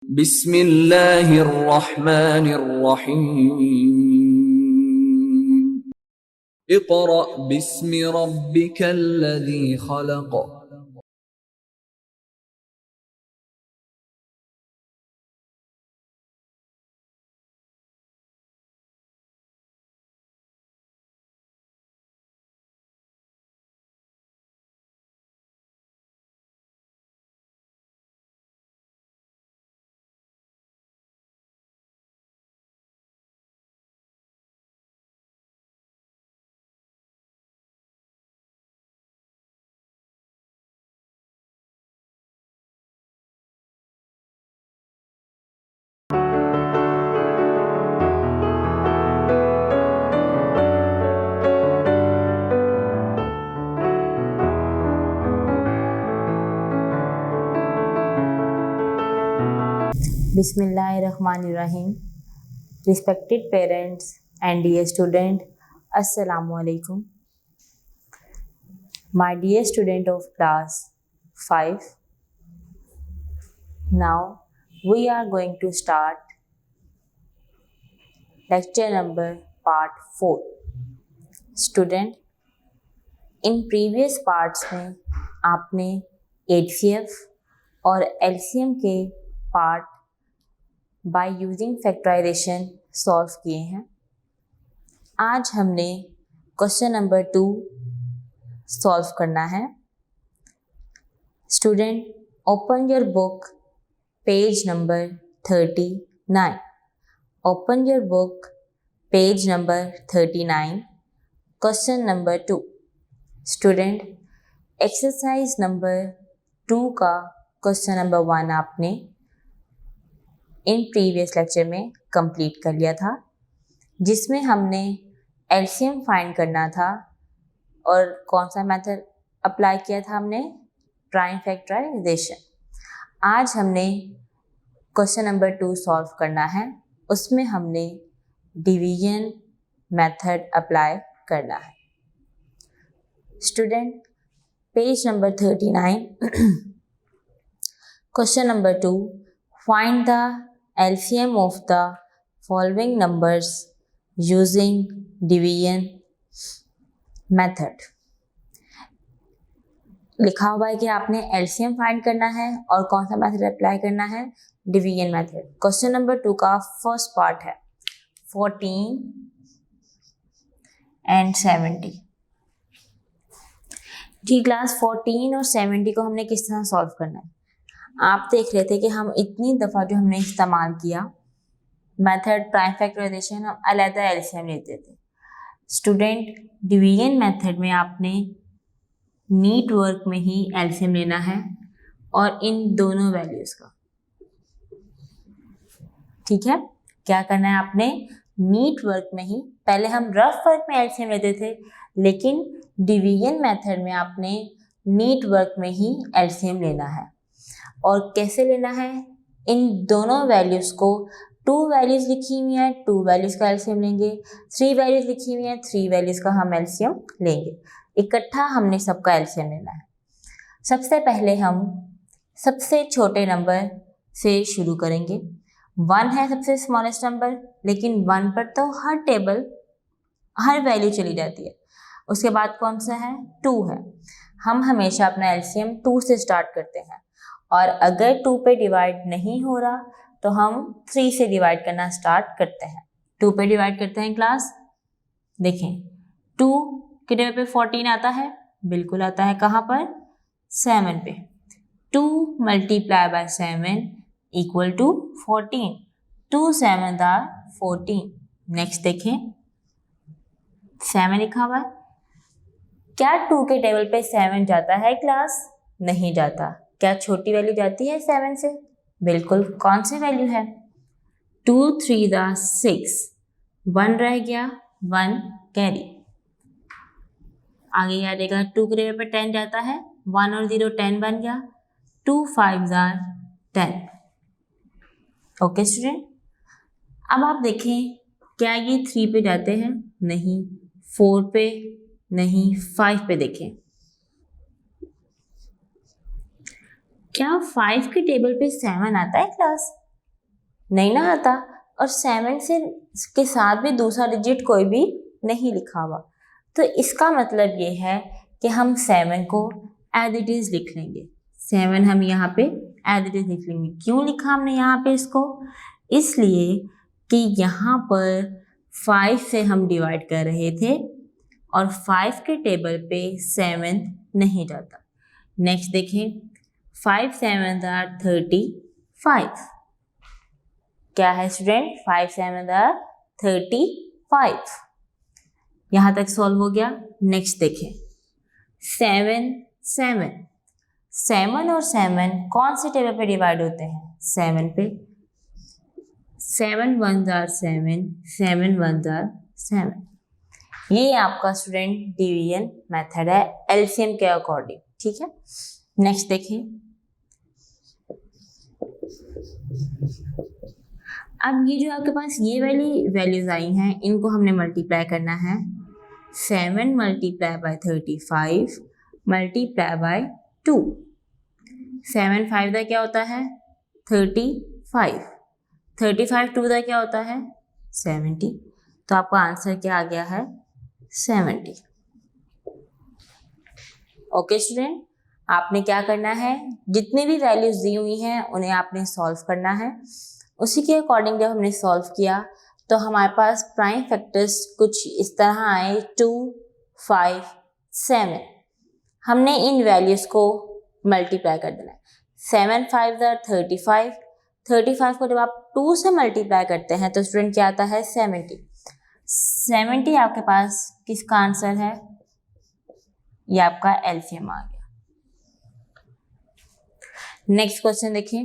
बिस्मिल्लाहिर्रहमानिर्रहीम। Iqra बिस्मि रब्बिकल्लज़ी खलक़। Bismillahirrahmanirrahim. Respected parents and dear student, Assalamu alaikum. My dear student of class 5, now we are going to start lecture number part 4. Student, in previous parts में आपने HCF और LCM के part by using factorisation solve किए हैं। आज हमने question number 2 solve करना है। Student, open your book page number 39। Open your book page number 39, question number 2। Student, exercise number 2 का क्वेश्चन नंबर 1 आपने इन प्रीवियस लेक्चर में कंप्लीट कर लिया था, जिसमें हमने एलसीएम फाइंड करना था और कौन सा मेथड अप्लाई किया था हमने, प्राइम फैक्टराइजेशन। आज हमने क्वेश्चन नंबर 2 सॉल्व करना है, उसमें हमने डिवीजन मेथड अप्लाई करना है। Student, page number 39, question number 2, find the LCM of the following numbers using division method। लिखा हुआ है कि आपने LCM फाइंड करना है और कौन सा मेथड अप्लाई करना है, डिवीजन मेथड। क्वेश्चन नंबर 2 का फर्स्ट पार्ट है 14 and 70। जी क्लास 14 और 70 को हमने किस तरह सॉल्व करना है। आप देख रहे थे कि हम इतनी दफ़ा जो हमने इस्तेमाल किया मेथड प्राइम फैक्टराइजेशन, हम अलग-अलग एलसीएम लेते थे। स्टूडेंट, डिवीजन मेथड में आपने नीट वर्क में ही एलसीएम लेना है और इन दोनों वैल्यूज़ का, ठीक है। क्या करना है आपने, नीट वर्क में ही, पहले हम रफ वर्क में एलसीएम लेते थे, लेकिन डिवीजन मेथड में आपने नीट वर्क में ही एलसीएम लेना है। और कैसे लेना है, इन दोनों वैल्यूज़ को, 2 वैल्यूज़ लिखी हुई हैं, 2 वैल्यूज़ का एलसीएम लेंगे, 3 वैल्यूज़ लिखी हुई हैं, 3 वैल्यूज़ का हम एलसीएम लेंगे। इकट्ठा हमने सबका एलसीएम लेना है। सबसे पहले हम सबसे छोटे नंबर से शुरू करेंगे। 1 है सबसे स्मॉलेस्ट नंबर, लेकिन 1 पर तो हर वैल्यू चली जाती है। उसके बाद कौन सा है, 2 है। हम हमेशा अपना एलसीएम 2 से स्टार्ट करते हैं, और अगर 2 पे डिवाइड नहीं हो रहा तो हम 3 से डिवाइड करना स्टार्ट करते हैं। 2 पे डिवाइड करते हैं क्लास, देखें 2 के टेबल पे 14 आता है, बिल्कुल आता है। कहाँ पर, 7 पे। 2 multiply by 7 equal to 14। 2 7 are 14। Next देखें, 7 लिखा हुआ है। क्या 2 के टेबल पे 7 जाता है क्लास, नहीं जाता। क्या छोटी वैल्यू जाती है 7 से, बिल्कुल। कौन सी वैल्यू है, 2 3 6, 1 रह गया, 1 कैरी। आगे क्या देगा, 2 के टेबल पे 10 जाता है, 1 और 0 10 बन गया, 2 5 10। ओके स्टूडेंट, अब आप देखें क्या ये 3 पे जाते हैं, नहीं। 4 पे नहीं, 5 पे देखें, क्या 5 के टेबल पे 7 आता है क्लास, नहीं ना आता, और 7 से के साथ भी दूसरा डिजिट कोई भी नहीं लिखा हुआ। तो इसका मतलब ये है कि हम 7 को एज इट इज लिख लेंगे। 7 हम यहाँ पे एज इट इज लिख लेंगे। क्यों लिखा हमने यहाँ पे इसको? इसलिए कि यहाँ पर 5 से हम डिवाइड कर रहे थे और 5 के टेबल पे 7 नहीं जाता। नेक्स्ट देखें, 5 7 आर 35। क्या है स्टूडेंट? 5 7 आर 35। यहाँ तक सॉल्व हो गया। नेक्स्ट देखें, 7 7 7 और 7 कौन से टेबल पे डिवाइड होते हैं? 7 पे। 7 1 आर 7, 7 1 आर 7। ये आपका स्टूडेंट डिवीजन मेथड है एलसीएम के अकॉर्डिंग, ठीक है। नेक्स्ट देखें, अब ये जो आपके पास ये वाली वैल्यूज आई हैं, इनको हमने मल्टीप्लाई करना है। 7 मल्टीप्लाई बाय 35 मल्टीप्लाई बाय 2। 7 5 का क्या होता है? 35। 35 2 का क्या होता है? 70। तो आपका आंसर क्या आ गया है? 70। ओके स्टूडेंट, आपने क्या करना है, जितनी भी वैल्यूज दी हुई हैं उन्हें आपने सॉल्व करना है। उसी के अकॉर्डिंग जब हमने सॉल्व किया तो हमारे पास प्राइम फैक्टर्स कुछ इस तरह आए, 2 5 7। हमने इन वैल्यूज को मल्टीप्लाई कर देना है। 7 5 35। 35 को जब आप 2 से मल्टीप्लाई करते हैं तो स्टूडेंट क्या आता है? 70। 70 आपके पास किसका आंसर है? ये आपका एलसीएम आ गया। नेक्स्ट क्वेश्चन देखिए,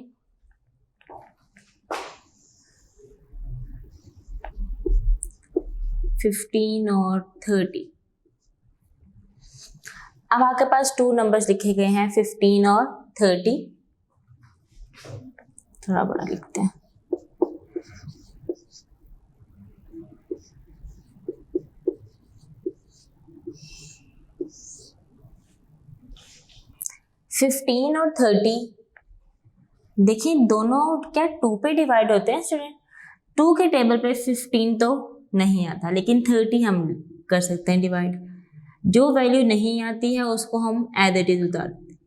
फिफ्टीन और 30। अब आपके पास 2 नंबर्स लिखे गए हैं, 15 और 30। थोड़ा बड़ा लिखते हैं। फिफ्टीन और 30 देखिए दोनों क्या 2 पे डिवाइड होते हैं स्टूडेंट। 2 के टेबल पे 15 तो नहीं आता, लेकिन 30 हम कर सकते हैं डिवाइड। जो वैल्यू नहीं आती है उसको हम एज इट इज उतार देते हैं।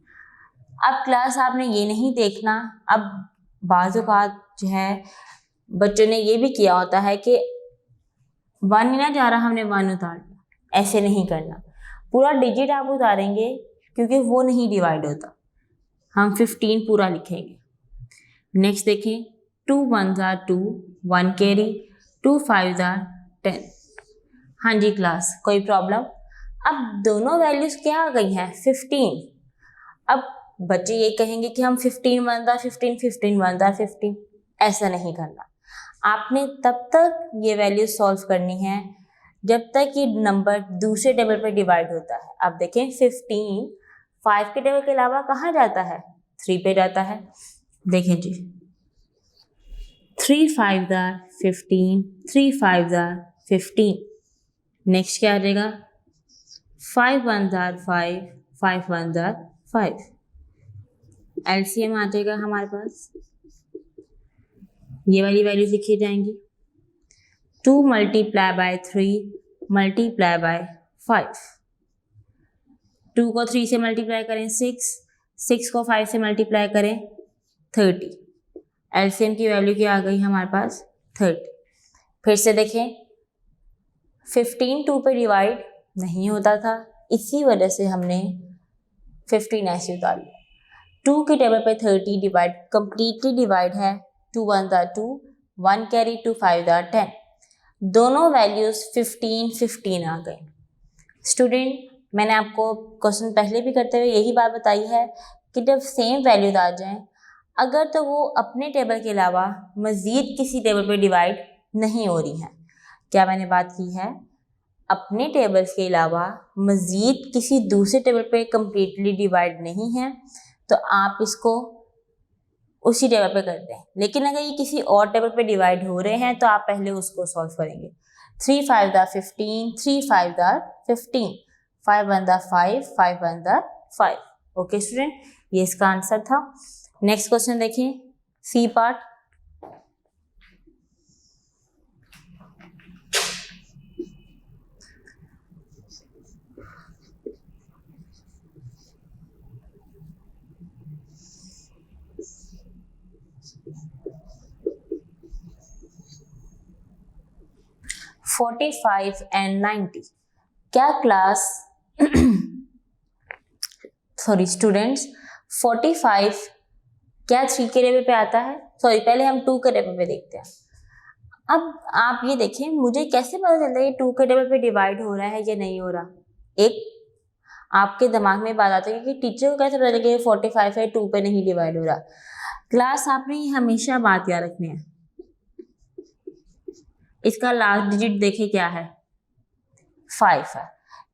अब क्लास आपने ये नहीं देखना, अब बाज़ औक़ात जो है बच्चों ने ये भी किया होता है कि 1 नहीं ना जा रहा, हमने 1 उतार दिया। ऐसे नहीं करना, पूरा डिजिट आप उतारेंगे क्योंकि वो नहीं डिवाइड होता। हम 15 पूरा लिखेंगे। नेक्स्ट देखें, 2 1 आर 2, 1 कैरी, 2 5 आर 10। हाँ जी क्लास, कोई प्रॉब्लम? अब दोनों वैल्यूज क्या आ गई हैं? 15। अब बच्चे ये कहेंगे कि हम 15 1 आर 15, 15 1 आर 15। ऐसा नहीं करना, आपने तब तक ये वैल्यू सॉल्व करनी है जब तक ये नंबर दूसरे टेबल पर डिवाइड होता है। अब देखें 15 5 के टेबल के अलावा कहाँ जाता है? 3 पे जाता है। देखें जी, 3 5 आर 15, 3 5 आर 15। नेक्स्ट क्या आ जाएगा? 5 1 आर 5, 5 1 आर 5। एलसीएम आ जाएगा हमारे पास, ये वाली वैल्यू लिखी जाएंगी। 2 मल्टीप्लाई बाय 3 मल्टीप्लाई बाय 5। 2 को 3 से मल्टीप्लाई करें 6, 6 को 5 से मल्टीप्लाई करें 30। एलसीएम की वैल्यू क्या आ गई हमारे पास? 30। फिर से देखें, 15 2 पे डिवाइड नहीं होता था, इसी वजह से हमने 15 ऐसे उतार लिया। 2 के टेबल पे 30 डिवाइड कंप्लीटली डिवाइड है। 2 1 आर 2, 1 कैरी, 2 5 आर 10। दोनों वैल्यूज 15 15 आ गए। स्टूडेंट, मैंने आपको क्वेश्चन पहले भी करते हुए यही बात बताई है कि जब सेम वैल्यूज आ जाएं, अगर तो वो अपने टेबल के अलावा मज़ीद किसी टेबल पे डिवाइड नहीं हो रही हैं। क्या मैंने बात की है? अपने टेबल्स के अलावा मज़ीद किसी दूसरे टेबल पे कम्प्लीटली डिवाइड नहीं है तो आप इसको उसी टेबल पे कर दें। लेकिन अगर ये किसी और टेबल पे डिवाइड हो रहे हैं तो आप पहले उसको सॉल्व करेंगे। 3 5 are 15, 3 5 are 15, 5 1 are 5, 5 1 are 5। Okay student, ये इसका आंसर था। नेक्स्ट क्वेश्चन देखिए, सी पार्ट। 45 एंड 90। क्या क्लास सॉरी स्टूडेंट्स, 45 क्या 3 के टेबल पे आता है? सॉरी, पहले हम 2 के टेबल पे देखते हैं। अब आप ये देखें, मुझे कैसे पता चलता है ये 2 के टेबल पे डिवाइड हो रहा है या नहीं हो रहा? एक आपके दिमाग में बात आती है कि टीचर को कैसे पता चलेगा ये 45 है, 2 पे नहीं डिवाइड हो रहा? क्लास आपने हमेशा बात याद रखनी है। इसका लास्ट डिजिट देखे क्या है? 5 है।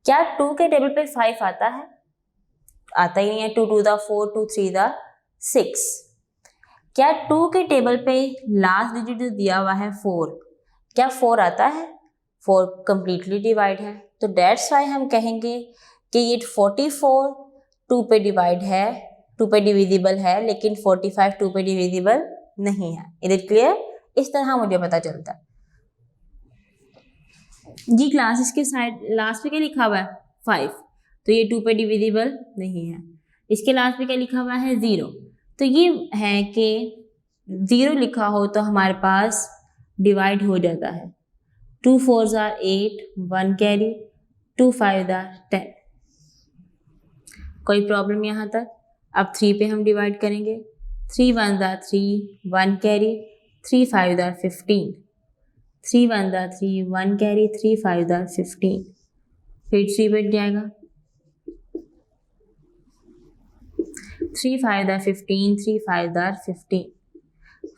क्या 2 के टेबल पे 5 आता है? आता ही नहीं है। 2 2 दा 4, 2 3 दा 6। क्या 2 के टेबल पे लास्ट डिजिट जो दिया हुआ है 4, क्या 4 आता है? 4 कंप्लीटली डिवाइड है, तो दैट्स वाई हम कहेंगे कि ये 44 2 पे डिवाइड है, 2 पे डिविजिबल है, लेकिन 45 2 पे डिविजिबल नहीं है। Is it clear? इस तरह मुझे पता चलता है जी। क्लास इसके साइड लास्ट पे क्या लिखा हुआ है? 5, तो ये 2 पे डिविजिबल नहीं है। इसके लास्ट पे क्या लिखा हुआ है? 0, तो ये है कि 0 लिखा हो तो हमारे पास डिवाइड हो जाता है। 2 4s are 8, 1 carry, 2 5s are 10। कोई प्रॉब्लम यहाँ तक? अब 3 पे हम डिवाइड करेंगे। 3 1s are 3, 1 carry, 3 5s are 15। 3 1s are 3, 1 carry, 3 5s are 15। फिर 3 बैठ जाएगा। 3 5s are 15, 3 5s are 15।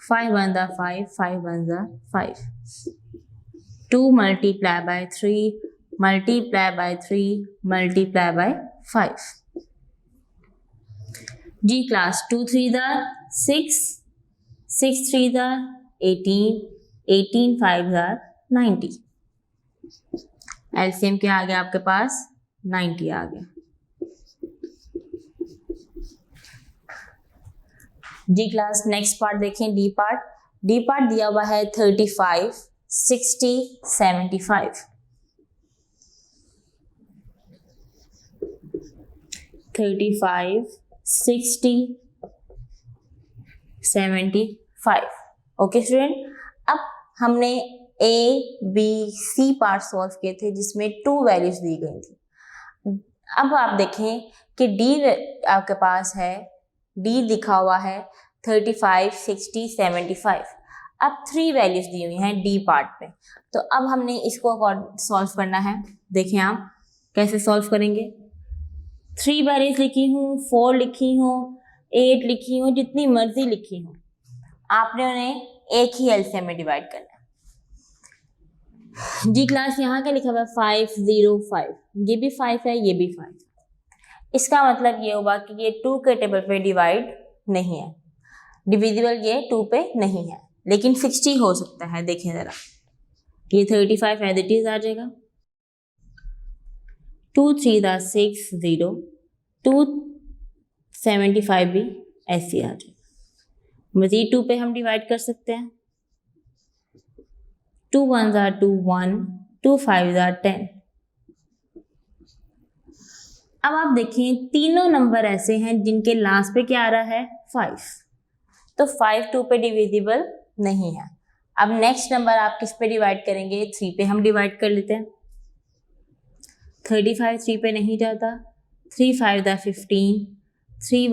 5 1s are 5, 5 1s are 5। 2 multiply by 3, multiply by 3, multiply by 5। जी class, 2 3s are 6, 6 3s are 18, 18 5s are 90। LCM क्या आ गया आपके पास? 90 आ गया। जी class, next part देखें, D part. D part दिया हुआ है 35 60 75। 35 60 75। ओके स्टूडेंट, अब हमने A B C part solve किए थे जिसमें 2 वैल्यूज दी गई थी। अब आप देखें कि डी आपके पास है, डी लिखा हुआ है 35 60 75। अब 3 वैल्यूज दी हुई हैं डी पार्ट में, तो अब हमने इसको सॉल्व करना है। देखें आप कैसे सॉल्व करेंगे। 3 वैल्यूज लिखी हूँ, 4 लिखी हूँ, 8 लिखी हूँ, जितनी मर्जी लिखी हूँ, आपने उन्हें एक ही एलसीएम में डिवाइड करना है। जी क्लास, यहाँ क्या लिखा हुआ है? 5 0 5। ये भी 5 है, ये भी 5। इसका मतलब ये होगा कि ये 2 के टेबल पे डिवाइड नहीं है, डिविजिबल ये 2 पे नहीं है, लेकिन 60 हो सकता है। देखें जरा, ये 35 एज इट इज आ जाएगा। 2 3 दा 6 0, 2 75 भी ऐसे आ जाएगा। मजीद 2 पे हम डिवाइड कर सकते हैं। 2 1s are 2 1, 2 5s are 10। अब आप देखें, तीनों नंबर ऐसे हैं जिनके लास्ट पे क्या आ रहा है? 5, तो 5 2 पे डिविजिबल नहीं है। अब नेक्स्ट नंबर आप किस पे डिवाइड करेंगे? 3 पे हम डिवाइड कर लेते हैं। 35 3 पे नहीं जाता। 3 5s are 15, 3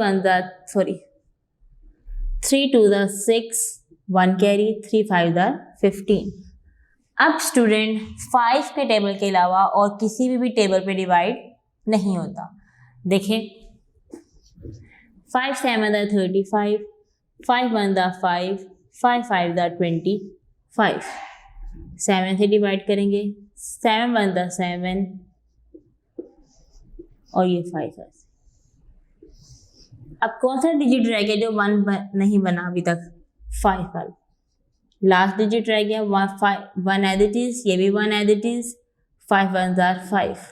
2s are 6, 1 carry, 3 5s are 15। अब स्टूडेंट 5 के टेबल के अलावा और किसी भी टेबल पे डिवाइड नहीं होता। देखें, 5 7s are 35, 5 1s are 5, 5 5s are 25। 7 से डिवाइड करेंगे। 7 1s are 7 और ये 5 है। अब कौन सा डिजिट रह गया जो 1 नहीं बना अभी तक? 5 वाला लास्ट डिजिट रह गया। 1 एज इट इज, ये भी 1 as it is. 5 1s are 5।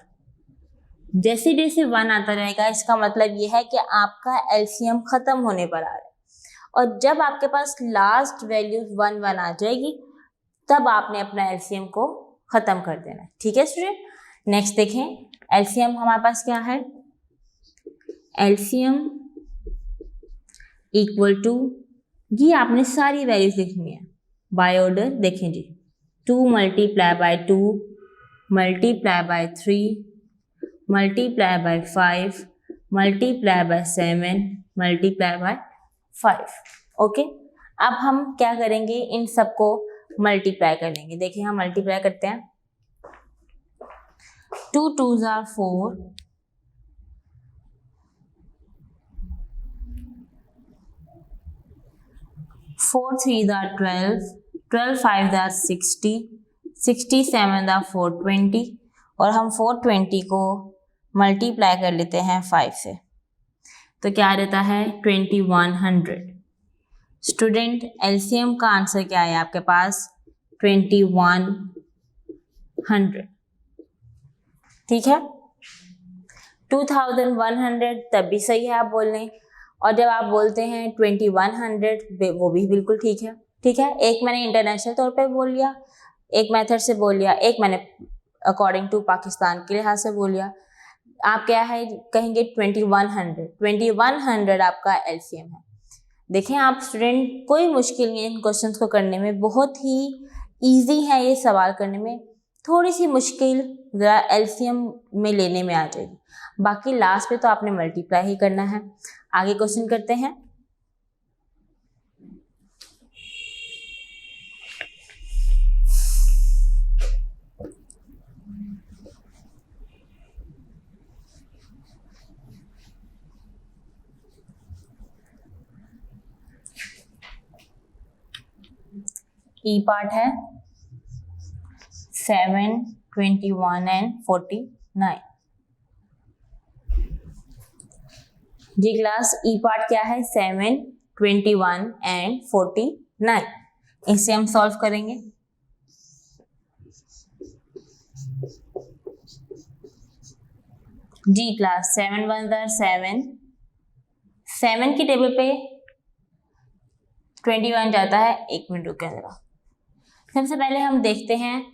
जैसे जैसे 1 आता रहेगा, इसका मतलब ये है कि आपका एलसीएम खत्म होने पर आ रहा है, और जब आपके पास लास्ट वैल्यू 1 1 आ जाएगी, तब आपने अपना एलसीएम को खत्म कर देना है। ठीक है स्टूडेंट, नेक्स्ट देखें, एलसीएम हमारे पास क्या है? एलसीएम इक्वल टू, ये आपने सारी वैल्यूज लिखनी है बाय ऑर्डर। देखें जी, 2 multiply by 2 multiply by 3 multiply by 5 multiply by 7 multiply by 5। Okay, अब हम क्या करेंगे, इन सबको मल्टीप्लाई कर लेंगे। देखिए हम मल्टीप्लाई करते हैं। 2 2s are 4, 4 3s are 12, 12 5s are 60, 60 7s are 420 और हम 420 को मल्टीप्लाई कर लेते हैं 5 से, तो क्या रहता है 2100। स्टूडेंट एलसीएम का आंसर क्या है आपके पास 2100, ठीक है। 2100 तब भी सही है आप बोल लें, और जब आप बोलते हैं 2100 वो भी बिल्कुल ठीक है, ठीक है। एक मैंने इंटरनेशनल तौर पे बोल लिया, एक मेथड से बोल लिया, एक मैंने अकॉर्डिंग टू पाकिस्तान के लिहाज से बोल लिया। आप क्या है कहेंगे 2100 आपका एलसीएम है। देखें आप स्टूडेंट, कोई मुश्किल नहीं है इन क्वेश्चंस को करने में, बहुत ही इजी है ये सवाल करने में, थोड़ी सी मुश्किल ज़रा एलसीएम में लेने में आ जाएगी, बाकी लास्ट पे तो आपने मल्टीप्लाई ही करना है। आगे क्वेश्चन करते हैं। ई पार्ट है 7 21 एंड 49। जी क्लास, ई पार्ट क्या है 7 21 एंड 49, इसे हम सॉल्व करेंगे। जी क्लास, 7 1 7, 7 की टेबल पे 21 जाता है, 1 मिनट रुक जरा। सबसे पहले हम देखते हैं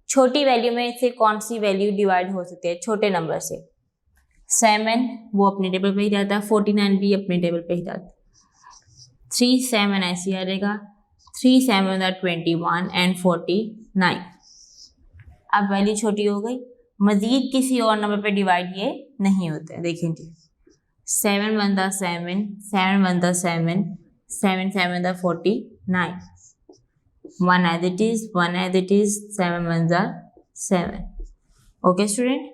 छोटी वैल्यू में से कौन सी वैल्यू डिवाइड हो सकती है छोटे नंबर से। 7 वो अपने टेबल पे ही जाता है, 49 भी अपने टेबल पे ही जाता है, 3 7 ऐसे आ जाएगा, 3 7 21 एंड 49। अब वैल्यू छोटी हो गई, मजीद किसी और नंबर पे डिवाइड ये नहीं होते। देखें जी, 7 1 7, 7 1 7, 7 7 49, 1 as it is, 1 as it is, 7 1 7। Okay student,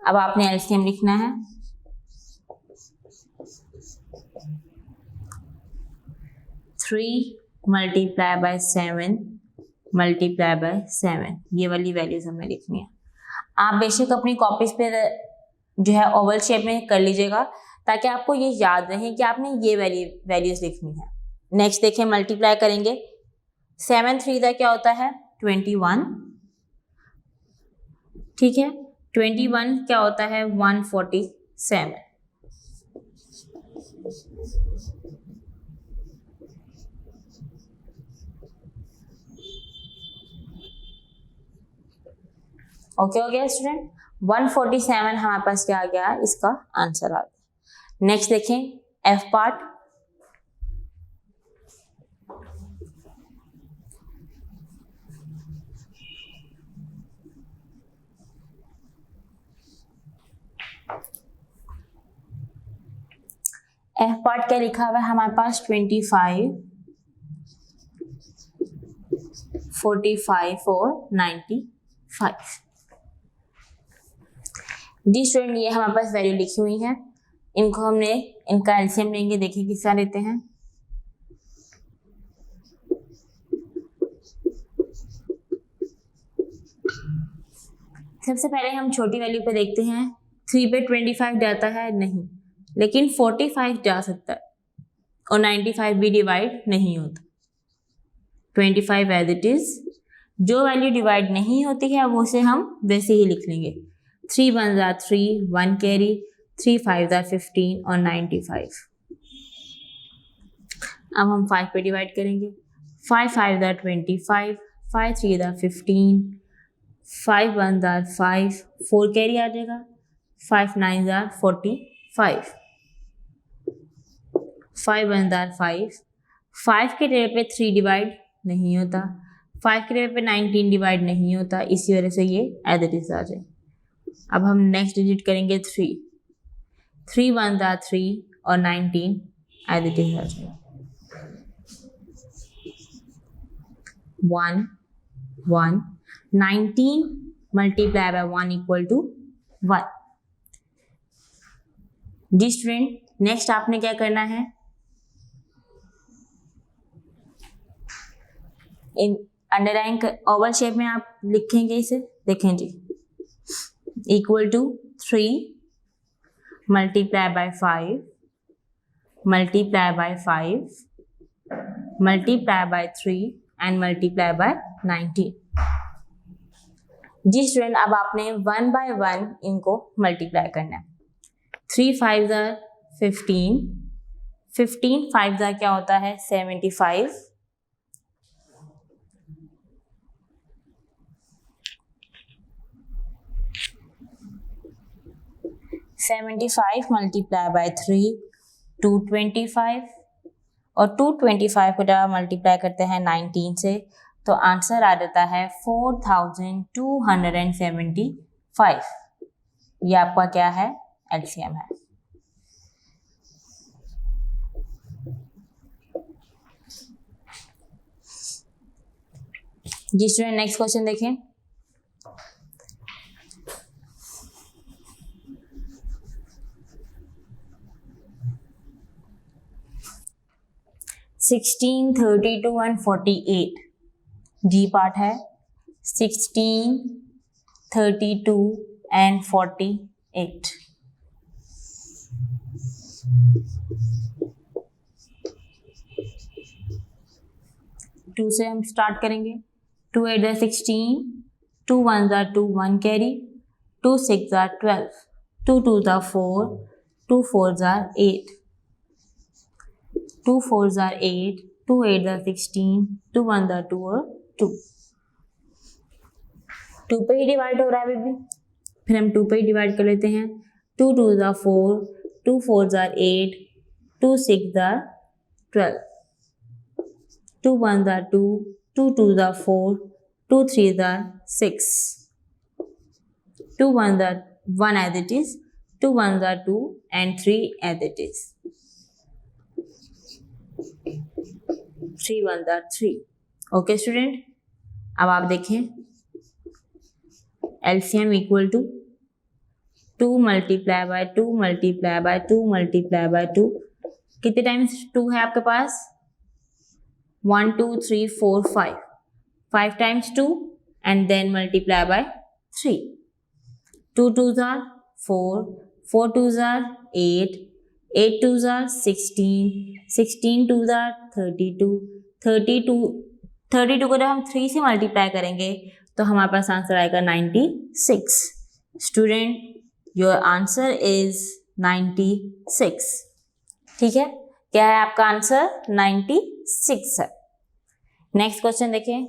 अब आपने एलसीएम लिखना है। Three multiply by 7 multiply by 7, ये वाली वैल्यूज हमें लिखनी है। आप बेशक अपनी कॉपीज पे जो है ओवल शेप में कर लीजिएगा, ताकि आपको ये याद रहे कि आपने ये वैल्यूज लिखनी है। नेक्स्ट देखिए, मल्टीप्लाई करेंगे। 7 3 का क्या होता है 21, ठीक है। 21 क्या होता है 147। ओके हो गया स्टूडेंट, 147 हमारे पास क्या आ गया, इसका आंसर आ गया। नेक्स्ट देखें एफ पार्ट। एफ पार्ट क्या लिखा हुआ है हमारे पास 25 45 और 95। जी स्टूडेंट, ये हमारे पास वैल्यू लिखी हुई है, इनको हमने इनका एलसीएम लेंगे। देखिए किसका लेते हैं। सबसे पहले हम छोटी वैल्यू पे देखते हैं। 3 पे 25 जाता है नहीं, लेकिन 45 जा सकता है, और 95 भी डिवाइड नहीं होता। 25 एज इट इज, जो वैल्यू डिवाइड नहीं होती है वो से हम वैसे ही लिख लेंगे। 3 1 3, 1 कैरी, 3 5 15 और 95। अब हम 5 पे डिवाइड करेंगे। 5 5 25, 5 3 15, 5 1 5, 4 कैरी आ जाएगा, 5 9 45, 5 1 5, 5 के टेबल पे 3 डिवाइड नहीं होता, 5 के टेबल पे 19 डिवाइड नहीं होता, इसी वजह से ये एज इट इज आ जाए। अब हम नेक्स्ट डिजिट करेंगे 3 1 ज़ा 3 और 19 एज इट इज आ जाए। 1 1 19 मल्टीप्लाई बाय 1 इक्वल टू 1। जी स्टूडेंट, नेक्स्ट आपने क्या करना है, इन अंडरलाइन ओवल शेप में आप लिखेंगे इसे, देखें जी, equal to 3 multiply by 5 multiply by 5 multiply by 3 and multiply by 19। जी स्टूडेंट, अब आपने 1 बाय 1 इनको मल्टीप्लाई करना है। 3 5 ज़ा 15, 15 5 ज़ा क्या होता है 75, 75 मल्टीप्लाई बाय 3 225, और 225 को जब मल्टीप्लाई करते हैं 19 से तो आंसर आ जाता है 4275। ये आपका क्या है, एलसीएम है। जी स्टूडेंट, नेक्स्ट क्वेश्चन देखें। सिक्सटीन 32 एंड 48 जी पार्ट है। 16 32 एंड 48। टू से हम स्टार्ट करेंगे। 2 8 ज़ा 16, 2 1 ज़ा 2 1 कैरी, 2 6 ज़ा 12, 2 2 ज़ा 4, 2 4 ज़ा 8, 2 4 ज़ा 8, 2 8 ज़ा 16, 2 1 ज़ा 2 और 2। 2 पे ही डिवाइड हो रहा है बेबी, फिर हम 2 पे ही डिवाइड कर लेते हैं। 2 2 ज़ा 4, 2 4 ज़ा 8, 2 6 ज़ा 12, 2 1 ज़ा 2, 2 2 ज़ा 4, 2 3 ज़ा 6, 2 1 ज़ा 1 as it is, 2 1 ज़ा 2 and 3 as it is, 3 1 ज़ा 3। ओके स्टूडेंट, अब आप देखें LCM equal to 2 multiply by 2 multiply by 2 multiply by 2। कितने टाइम्स 2 है आपके पास, 1 2 3 4 5, 5 times 2 and then multiply by 3। 2 2 ज़ा 4, 4 2 ज़ा 8, 8 2 ज़ा 16, 16 2 ज़ा 32, 32 को जब हम 3 से मल्टीप्लाई करेंगे तो हमारे पास आंसर आएगा 96। Student, your answer is 96। ठीक है, क्या है आपका आंसर, 96 है। नेक्स्ट क्वेश्चन देखिए।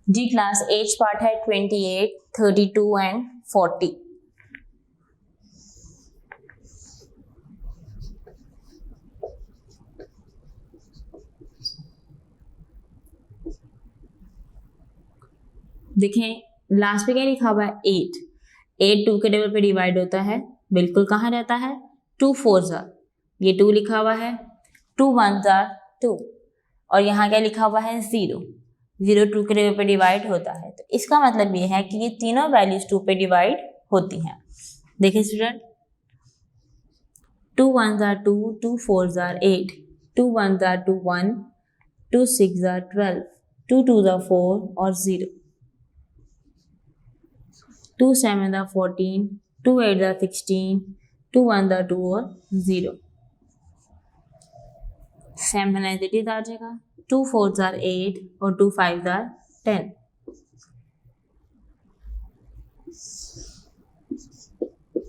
जी क्लास, एज पार्ट है 28 32 एंड 40। देखें लास्ट पे क्या लिखा हुआ है, 8। 8 2 के टेबल पे डिवाइड होता है, बिल्कुल कहाँ रहता है, 2 4 ज़ा, ये 2 लिखा हुआ है, 2 1 ज़ा 2, और यहाँ क्या लिखा हुआ है 0। 0 2 के टेबल पे डिवाइड होता है, तो इसका मतलब ये है कि ये तीनों वैल्यूज 2 पे डिवाइड होती हैं। देखिए स्टूडेंट, 2 1 ज़ा 2, 2 4 ज़ा 8, 2 1 ज़ा 2 1, 2 6 ज़ा 12, 2 2 ज़ा 4 और 0, 2 7 ज़ा 14, 2 8 ज़ा 16, 2 1 ज़ा 2 और 0। 7 एज इट इज आ जाएगा, 2 4 ज़ा 8 और 2 5 ज़ा 10।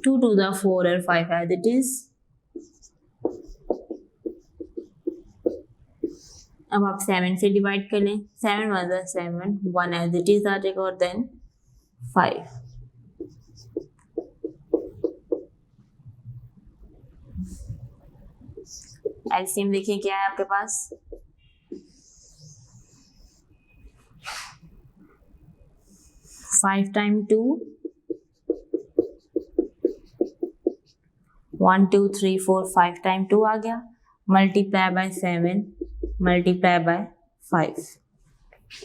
2 to the 4 और 5 as it is। अब आप 7 से डिवाइड कर लें, 7 1 7, 1 as it is आ जाएगा और देन 5। एलसीएम देखिए क्या है आपके पास, 5 टाइम 2, 1 2 3 4 5 टाइम 2 आ गया, मल्टीप्लाई बाय 7 मल्टीप्लाई बाय 5।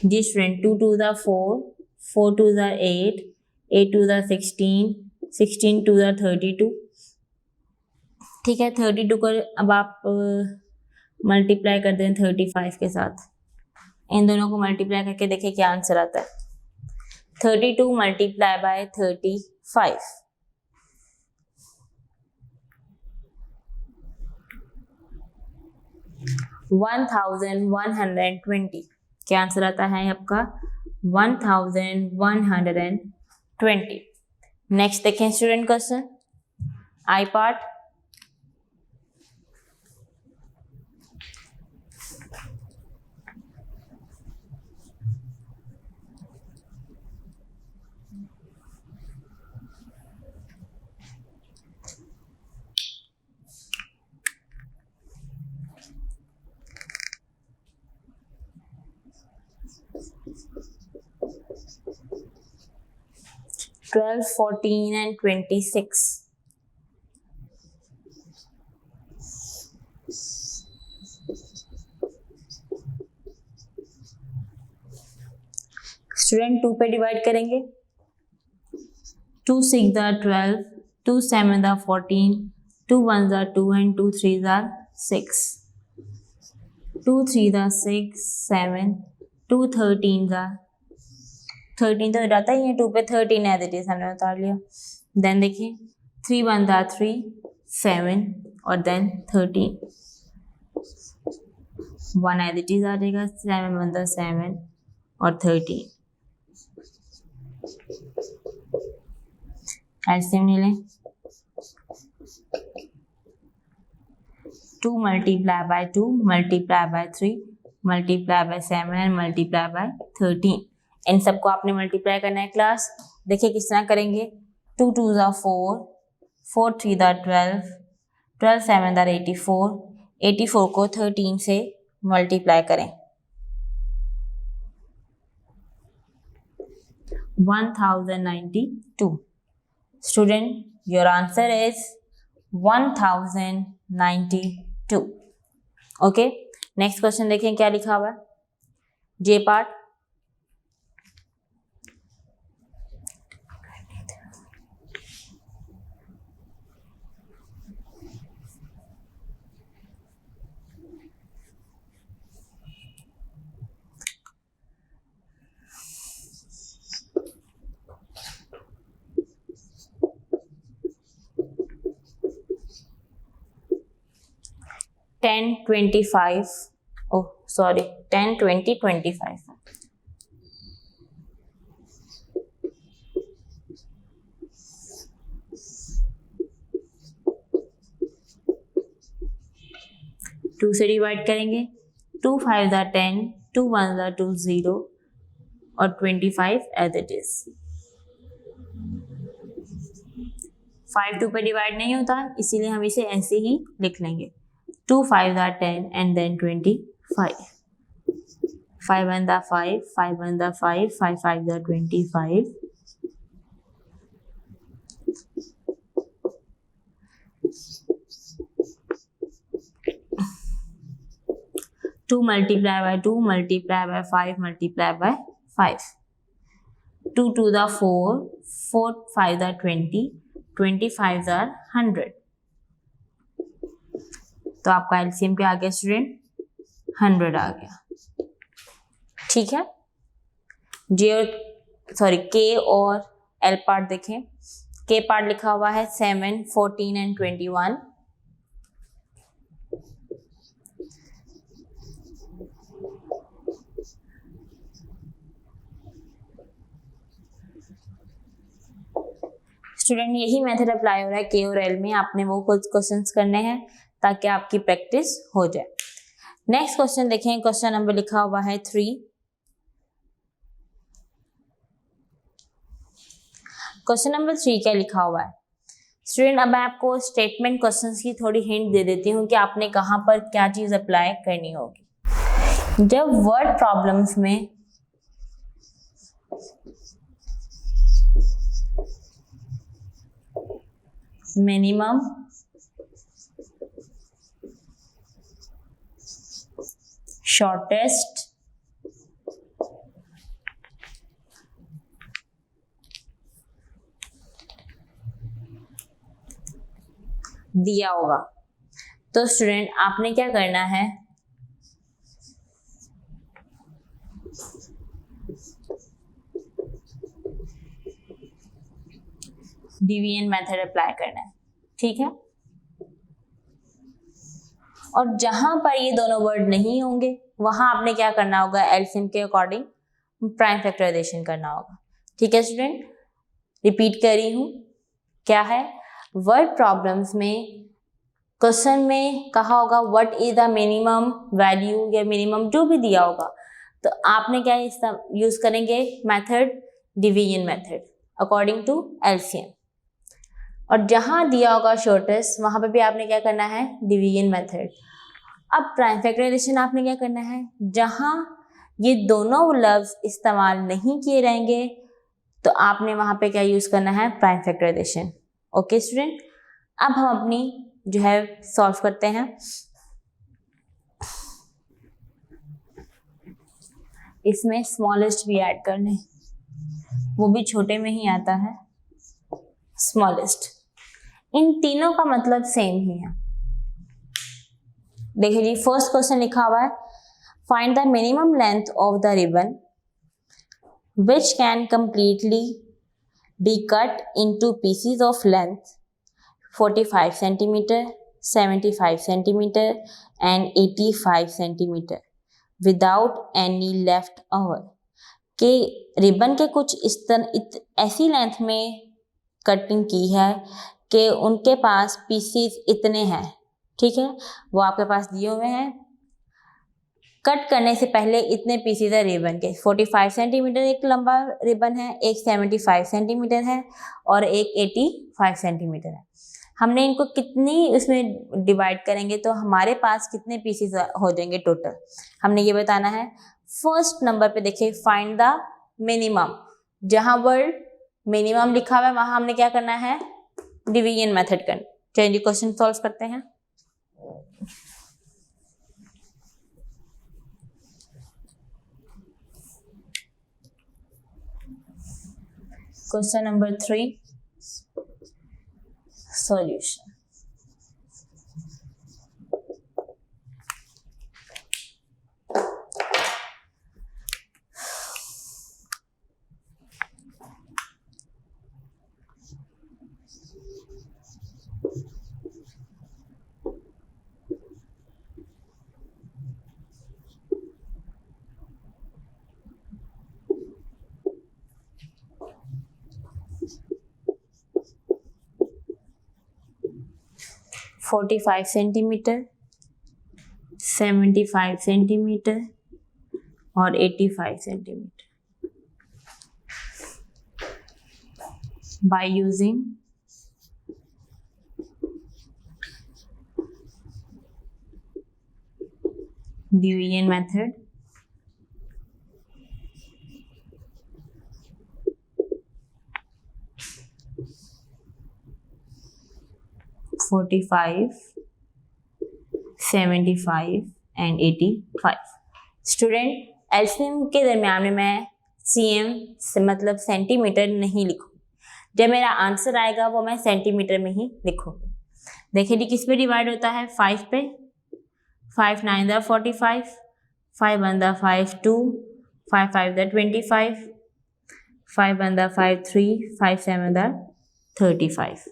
जी student, 2 to the 4, 4 to the 8, 8 to the 16, 16 to the 32। ठीक है, 32 को अब आप मल्टीप्लाई कर दें 35 के साथ, इन दोनों को मल्टीप्लाई करके देखिए क्या आंसर आता है। 32 मल्टीप्लाई बाय 35, 1120। क्या आंसर आता है आपका 1120। नेक्स्ट देखें student question, I part. Twelve, 14 and 26। Student 2 पे डिवाइड करेंगे, 2 6 12, 2 7 14, 2 1 2 and 2 3 6, 2 3 6 7, 2 13 13 तो रहता ही है 2 पे, 13 एज इट इज हमने उतार लिया। देन देखिए 3 1 3 7 और देन 13, 1 एज इट इज आ जाएगा, 7 1 7 और 13। एलसीएम ले लें, 2 multiply by 2 multiply by 3 multiply by 7 and multiply bye 13। इन सबको आपने मल्टीप्लाई करना है क्लास। देखिए किस तरह करेंगे, 2 2 4, 4 3 12, 12 7 84, 84 को 13 से मल्टीप्लाई करें, 1092। Student your answer is 1092। Okay, next question देखें क्या लिखा हुआ है, J part. Ten 25, oh sorry 10 20 25। Two से डिवाइड करेंगे, 2 5 10, 2 1 2 0 और 25 एज इट इज। 5 2 पे डिवाइड नहीं होता, इसीलिए हम इसे ऐसे ही लिख लेंगे, 2 5 10 and then 25, 5 1 5, 5 1 5, 5 5 25, 2 multiply by 2 multiply by 5 multiply by 5, 2 2 4, 4 5 20, 25 100। तो आपका एलसीएम क्या आ गया स्टूडेंट, 100 आ गया। ठीक है, जे और सॉरी के और एल पार्ट देखें। के पार्ट लिखा हुआ है 7 14 एंड 21। स्टूडेंट यही मेथड अप्लाई हो रहा है के और एल में, आपने वो कुछ क्वेश्चंस करने हैं ताकि आपकी प्रैक्टिस हो जाए। नेक्स्ट क्वेश्चन देखें, क्वेश्चन नंबर लिखा हुआ है 3। क्वेश्चन नंबर 3 क्या लिखा हुआ है स्टूडेंट? अब मैं आपको स्टेटमेंट क्वेश्चंस की थोड़ी हिंट दे देती हूँ कि आपने कहाँ पर क्या चीज अप्लाई करनी होगी। जब वर्ड प्रॉब्लम्स में मिनिमम, शॉर्टेस्ट, दिया होगा तो स्टूडेंट आपने क्या करना है, डिवीजन मेथड अप्लाई करना है, ठीक है। और जहां पर ये दोनों वर्ड नहीं होंगे वहां आपने क्या करना होगा, एलसीएम के अकॉर्डिंग प्राइम फैक्टराइजेशन करना होगा, ठीक है स्टूडेंट। रिपीट कर रही हूं, क्या है, वर्ड प्रॉब्लम्स में क्वेश्चन में कहा होगा what is the minimum value या मिनिमम जो भी दिया होगा, तो आपने क्या यूज करेंगे, method division method according to LCM. और जहां दिया होगा शॉर्टेस्ट वहां पे भी आपने क्या करना है, डिवीजन मेथड। अब प्राइम फैक्टराइजेशन आपने क्या करना है, जहां ये दोनों लफ्ज इस्तेमाल नहीं किए रहेंगे तो आपने वहां पे क्या यूज करना है, प्राइम फैक्टराइजेशन। ओके स्टूडेंट, अब हम अपनी जो है सॉल्व करते हैं। इसमें स्मॉलेस्ट भी ऐड कर लें, वो भी छोटे में ही आता है स्मॉलेस्ट। इन तीनों का मतलब सेम ही है। देखिए जी, फर्स्ट क्वेश्चन लिखा हुआ है, find the minimum length of the ribbon which can completely be cut into pieces of length 45 centimetre, 75 centimetre and 85 centimetre without any left over. के रिबन के कुछ ऐसी लेंथ में कटिंग की है कि उनके पास पीसीस इतने हैं, ठीक है, वो आपके पास दिए हुए हैं। कट करने से पहले इतने पीसीस है रिबन के, 45 सेंटीमीटर एक लंबा रिबन है, एक 75 सेंटीमीटर है और एक 85 सेंटीमीटर है। हमने इनको कितनी उसमें डिवाइड करेंगे तो हमारे पास कितने पीसेस हो जाएंगे टोटल, हमने ये बताना है। फर्स्ट नंबर पे देखिए, फाइंड द मिनिमम, जहां वर्ड मिनिमम लिखा हुआ है वहां हमने क्या करना है, डिवीजन मेथड करना। चलिए क्वेश्चन सॉल्व करते हैं। Question number 3, solution. Forty 45 centimetre, 75 centimetre और 85 centimetre. By using division method, forty 75 and 85। Student LCM के दरमियान में मैं सीएम से मतलब सेंटीमीटर नहीं लिखूंगी, जब मेरा आंसर आएगा वो मैं सेंटीमीटर में ही लिखूंगी। देखिए जी, किस पे डिवाइड होता है, 5 पे, 5 9 the 45, 5 1 the 5 2, 5 5 the 25, 5 1 the 5 3, 5 7 the 35,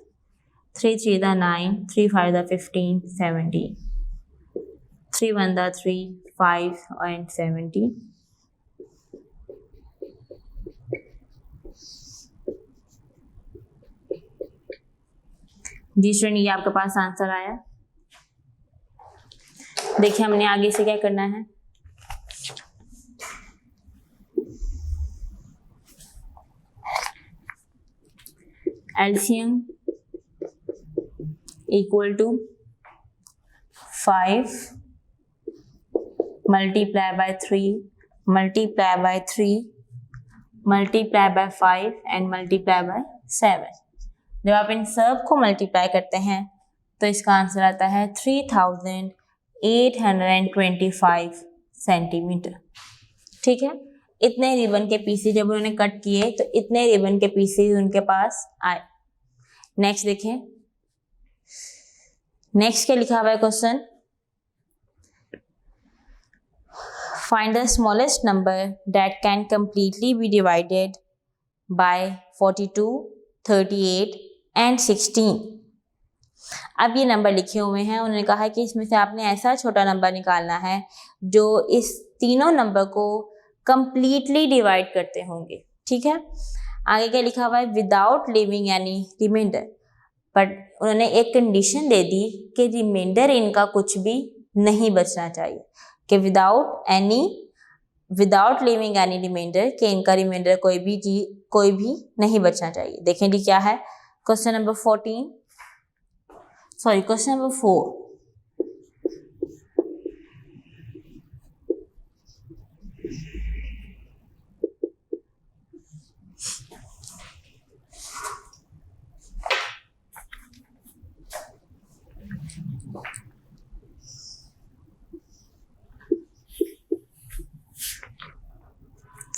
3 3 the 9, 3 5 the 15 17, 3 1 the 3 5 and 70, 5 जी स्टूडेंट, ये आपके पास आंसर आया। देखिए हमने आगे से क्या करना है, LCM equal to 5 multiply by 3 multiply by 3 multiply by 5 and multiply by 7। जब आप इन सब को मल्टीप्लाई करते हैं तो इसका आंसर आता है 3825 सेंटीमीटर। ठीक है, इतने रिबन के पीसेज जब उन्होंने कट किए तो इतने रिबन के पीसेज उनके पास आए। नेक्स्ट देखें, नेक्स्ट क्या लिखा हुआ है question, find the smallest number that can completely be divided by 42, 38 and 16। अब ये नंबर लिखे हुए हैं, उन्होंने कहा है कि इसमें से आपने ऐसा छोटा नंबर निकालना है जो इस तीनों नंबर को कंप्लीटली डिवाइड करते होंगे। ठीक है, आगे क्या लिखा हुआ है, without living any reminder. But उन्होंने एक कंडीशन दे दी कि रिमाइंडर इनका कुछ भी नहीं बचना चाहिए, कि विदाउट लिविंग एनी रिमाइंडर, कि इनका रिमाइंडर कोई भी नहीं बचना चाहिए। देखें जी क्या है, क्वेश्चन नंबर 4।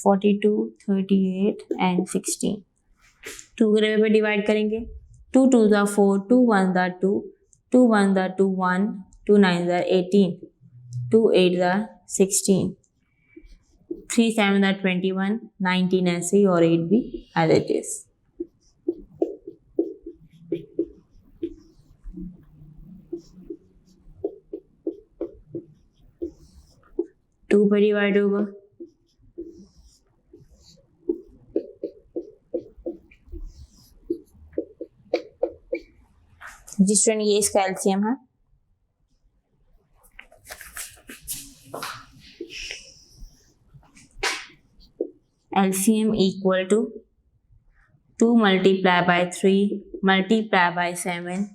42, 38 एंड 16 2 के पे डिवाइड करेंगे। 2 2s are 4, 2 1s are 2, 2 1s are 2 1, 2 9s are 18, 2 8s are 16, 3 7s are 21, 19 ऐसे ही और 8 भी as it is। टू पे डिवाइड होगा, जी स्टूडेंट ये इसका एलसीएम है। LCM equal to 2 multiply by 3 multiply by 7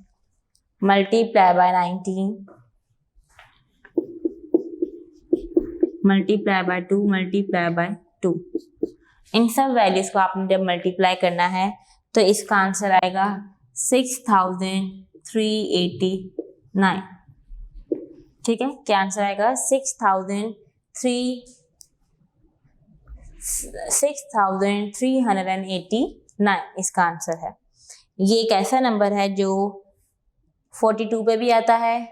multiply by 19 multiply by 2 multiply by 2। इन सब वैल्यूज को आपने जब मल्टीप्लाई करना है तो इसका आंसर आएगा 6389। ठीक है, क्या आंसर आएगा 6389 इसका आंसर है। ये एक ऐसा नंबर है जो 42 पे भी आता है,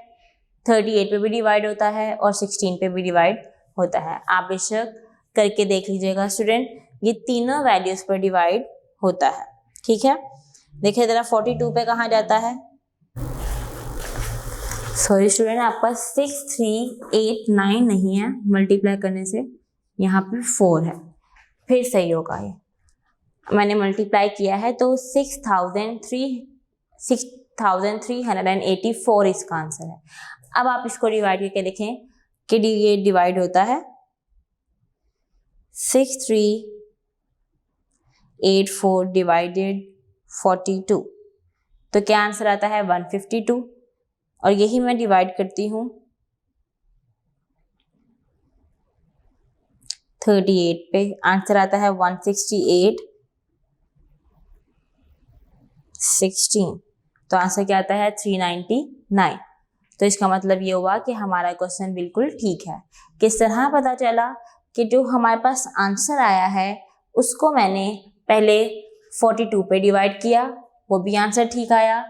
38 पे भी डिवाइड होता है और 16 पे भी डिवाइड होता है। आप बेशक करके देख लीजिएगा स्टूडेंट, ये तीनों वैल्यूज पर डिवाइड होता है। ठीक है, देखिए जरा 42 पे कहाँ जाता है, सॉरी स्टूडेंट आपका 6389 नहीं है, मल्टीप्लाई करने से यहाँ पे 4 है, फिर सही होगा। ये मैंने मल्टीप्लाई किया है तो 6384 इसका आंसर है। अब आप इसको डिवाइड करके देखें कि ये डिवाइड होता है 6384 डिवाइडेड 42, तो क्या आंसर आता है 152। और यही मैं डिवाइड करती हूँ 38 पे, आंसर आता है 168 16, तो आंसर क्या आता है 399। तो इसका मतलब ये हुआ कि हमारा क्वेश्चन बिल्कुल ठीक है। किस तरह पता चला कि जो हमारे पास आंसर आया है उसको मैंने पहले 42 पे डिवाइड किया, वो भी आंसर ठीक आया,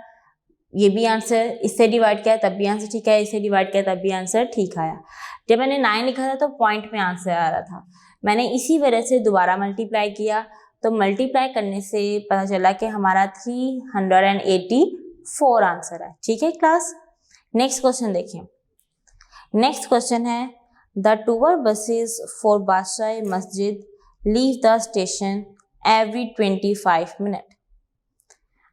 ये भी आंसर इससे डिवाइड किया तब भी आंसर ठीक आया, इससे डिवाइड किया तब भी आंसर ठीक आया। जब मैंने 9 लिखा था तो पॉइंट में आंसर आ रहा था, मैंने इसी वजह से दोबारा मल्टीप्लाई किया, तो मल्टीप्लाई करने से पता चला कि हमारा 384 आंसर है। ठीक है क्लास, नेक्स्ट क्वेश्चन देखिए। नेक्स्ट क्वेश्चन है, द टूर बसेस फॉर बादशाह मस्जिद leave the station every 25 minute.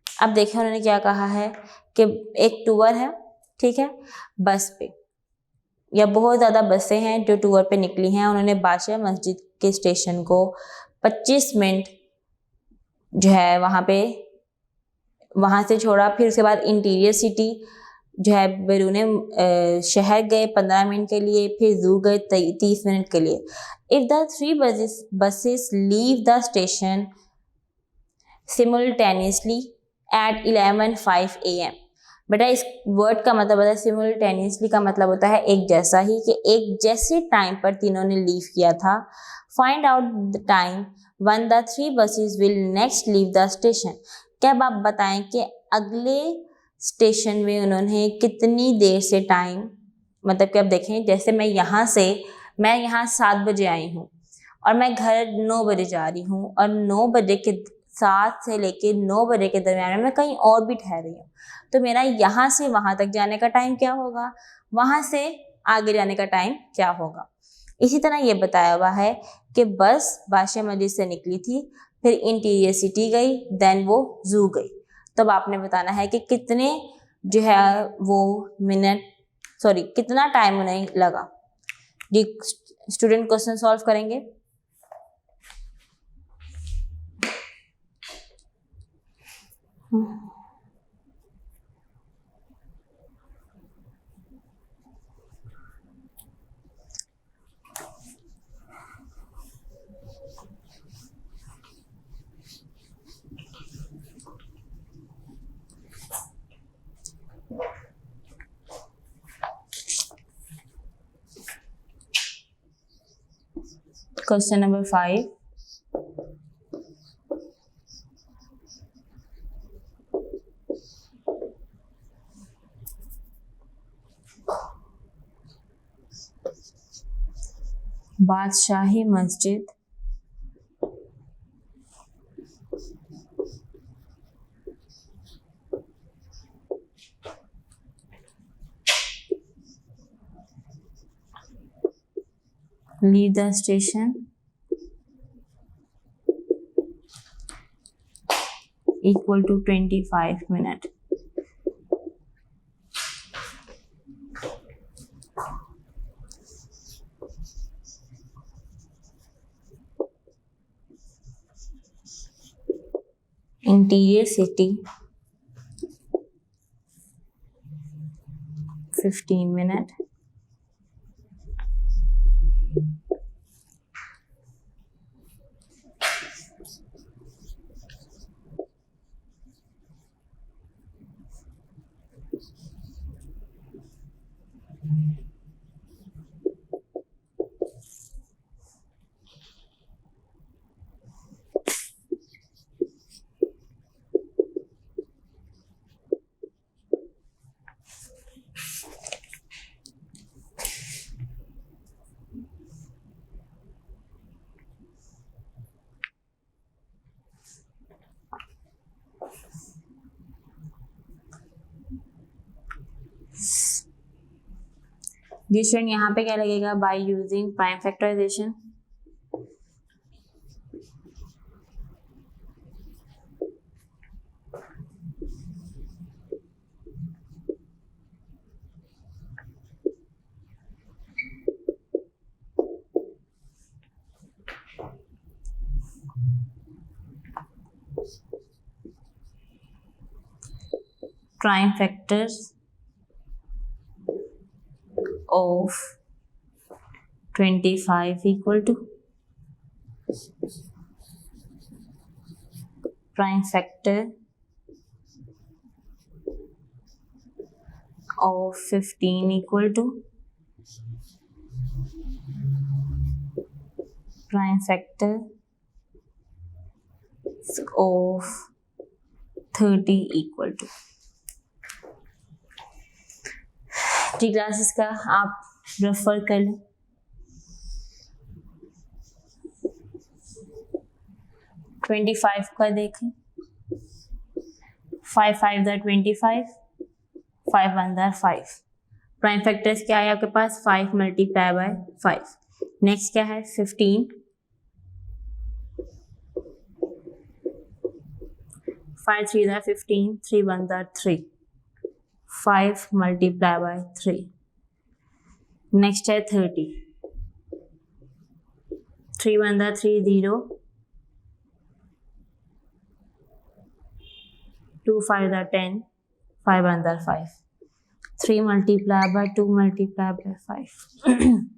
अब देखिए उन्होंने क्या कहा है कि एक टूर है, ठीक है, बस पे या बहुत ज़्यादा बसें हैं जो टूर पे निकली हैं, उन्होंने बादशाह मस्जिद के स्टेशन को 25 मिनट जो है वहाँ से छोड़ा। फिर उसके बाद इंटीरियर सिटी जो है बैरून शहर गए 15 मिनट के लिए, फिर जू गए 30 मिनट के लिए। If the 3 buses leave the station simultaneously at 11:05 AM। बेटा इस वर्ड का मतलब होता है सिमुलटेनियसली का मतलब होता है एक जैसा ही, कि एक जैसे टाइम पर तीनों ने लीव किया था। Find out the time when the 3 buses will next leave the station. क्या आप बताएं कि अगले स्टेशन में उन्होंने कितनी देर से टाइम, मतलब कि आप देखें जैसे मैं यहाँ 7 बजे आई हूँ और मैं घर 9 बजे जा रही हूँ, और 9 बजे के 7 से लेके 9 बजे के दरमियान में मैं कहीं और भी ठहर रही हूँ, तो मेरा यहाँ से वहाँ तक जाने का टाइम क्या होगा, वहाँ से आगे जाने का टाइम क्या होगा। इसी तरह ये बताया हुआ है कि बस बादशाह मस्जिद से निकली थी, फिर इंटीरियर सिटी गई, देन वो जू गई। तब आपने बताना है कि कितने जो है वो कितना टाइम उन्हें लगा। जी स्टूडेंट क्वेश्चन सॉल्व करेंगे। Question number 5, Badshahi Masjid leave the station equal to 25 minutes। Interior city 15 minute, जी स्टूडेंट यहाँ पे क्या लगेगा, by using prime factorisation. Prime factors of 25 equal to prime factor of 15 equal to prime factor of 30 equal to। जी classes का आप refer कर लें। ट्वेंटी 25 का देखें, 5 5 दा 25, 5 1 दा 5। प्राइम फैक्टर्स क्या है आपके पास, 5 मल्टीप्लाई बाय 5। नेक्स्ट क्या है 15, 5 3 दा 15, 3 1 दा 3। 5 मल्टीप्लाई बाय 3। नेक्स्ट है 30, 3 1 3 0, 2 5 10, 5 1 5, 3 मल्टीप्लाई बाय 2 मल्टीप्लाई बाय 5।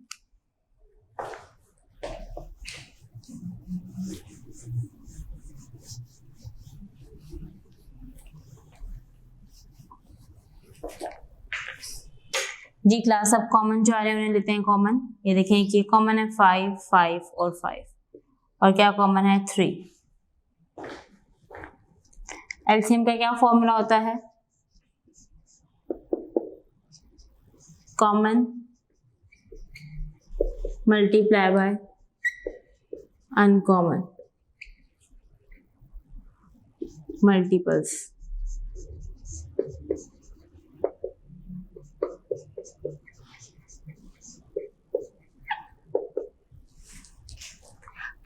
जी क्लास, अब कॉमन जो आ रहे हैं उन्हें लेते हैं कॉमन। ये देखें कि कॉमन है 5 5 और 5, और क्या कॉमन है 3। एलसीएम का क्या फॉर्मूला होता है? Common multiply by uncommon multiples.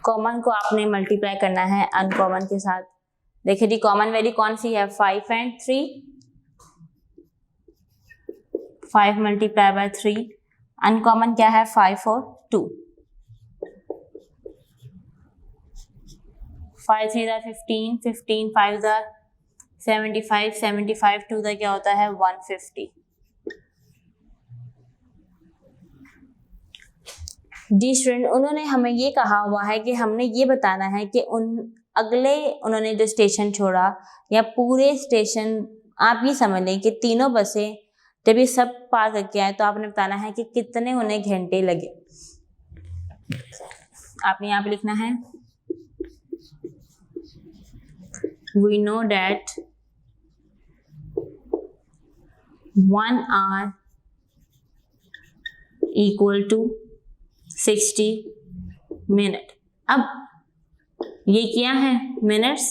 Common को आपने मल्टीप्लाई करना है अनकॉमन के साथ। देखिए जी, कॉमन वैल्यू कौन सी है? 5 एंड 3। 5 multiply by 3। अनकॉमन क्या है? 5 और 2। 5 3 15, 15 5 75, 75 2 क्या होता है? 150। जी स्टूडेंट, उन्होंने हमें ये कहा हुआ है कि हमने ये बताना है कि उन्होंने जो स्टेशन छोड़ा या पूरे स्टेशन, आप ये समझ लें कि तीनों बसें जब ये सब पार करके आए तो आपने बताना है कि कितने उन्हें घंटे लगे। आपने यहाँ पे लिखना है we know that 1 hour equal to 60 minute. अब ये क्या है? मिनट्स।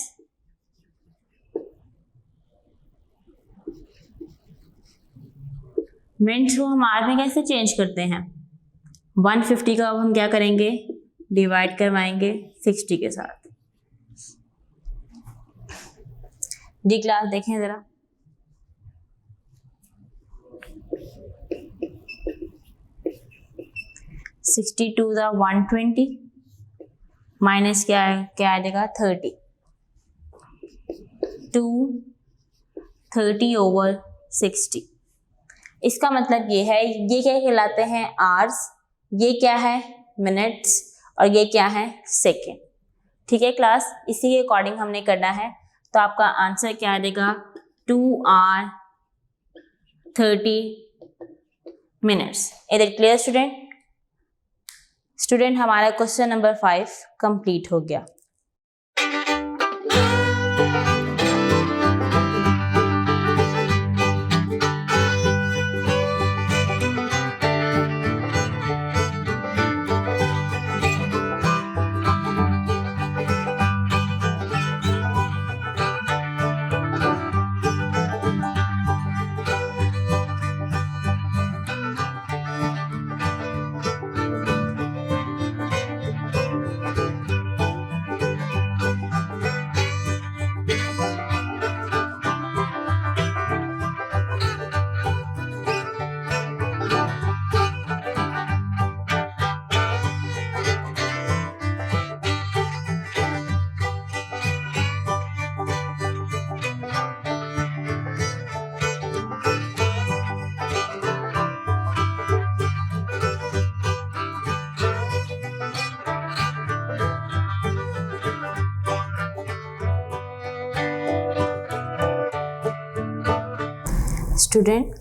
मिनट्स को हम आवर में कैसे चेंज करते हैं? 150 का अब हम क्या करेंगे? डिवाइड करवाएंगे 60 के साथ। जी क्लास देखें जरा, सिक्सटी टू 120 माइनस क्या आ जाएगा? 30। 30 ओवर 60। इसका मतलब ये है, ये क्या कहलाते हैं? आवर्स। ये क्या है? मिनट्स। और ये क्या है? सेकेंड। ठीक है क्लास, इसी के अकॉर्डिंग हमने करना है। तो आपका आंसर क्या आ जाएगा? 2 hour 30 minutes। Is it clear student? Student, हमारा क्वेश्चन नंबर 5 कंप्लीट हो गया। स्टूडेंट,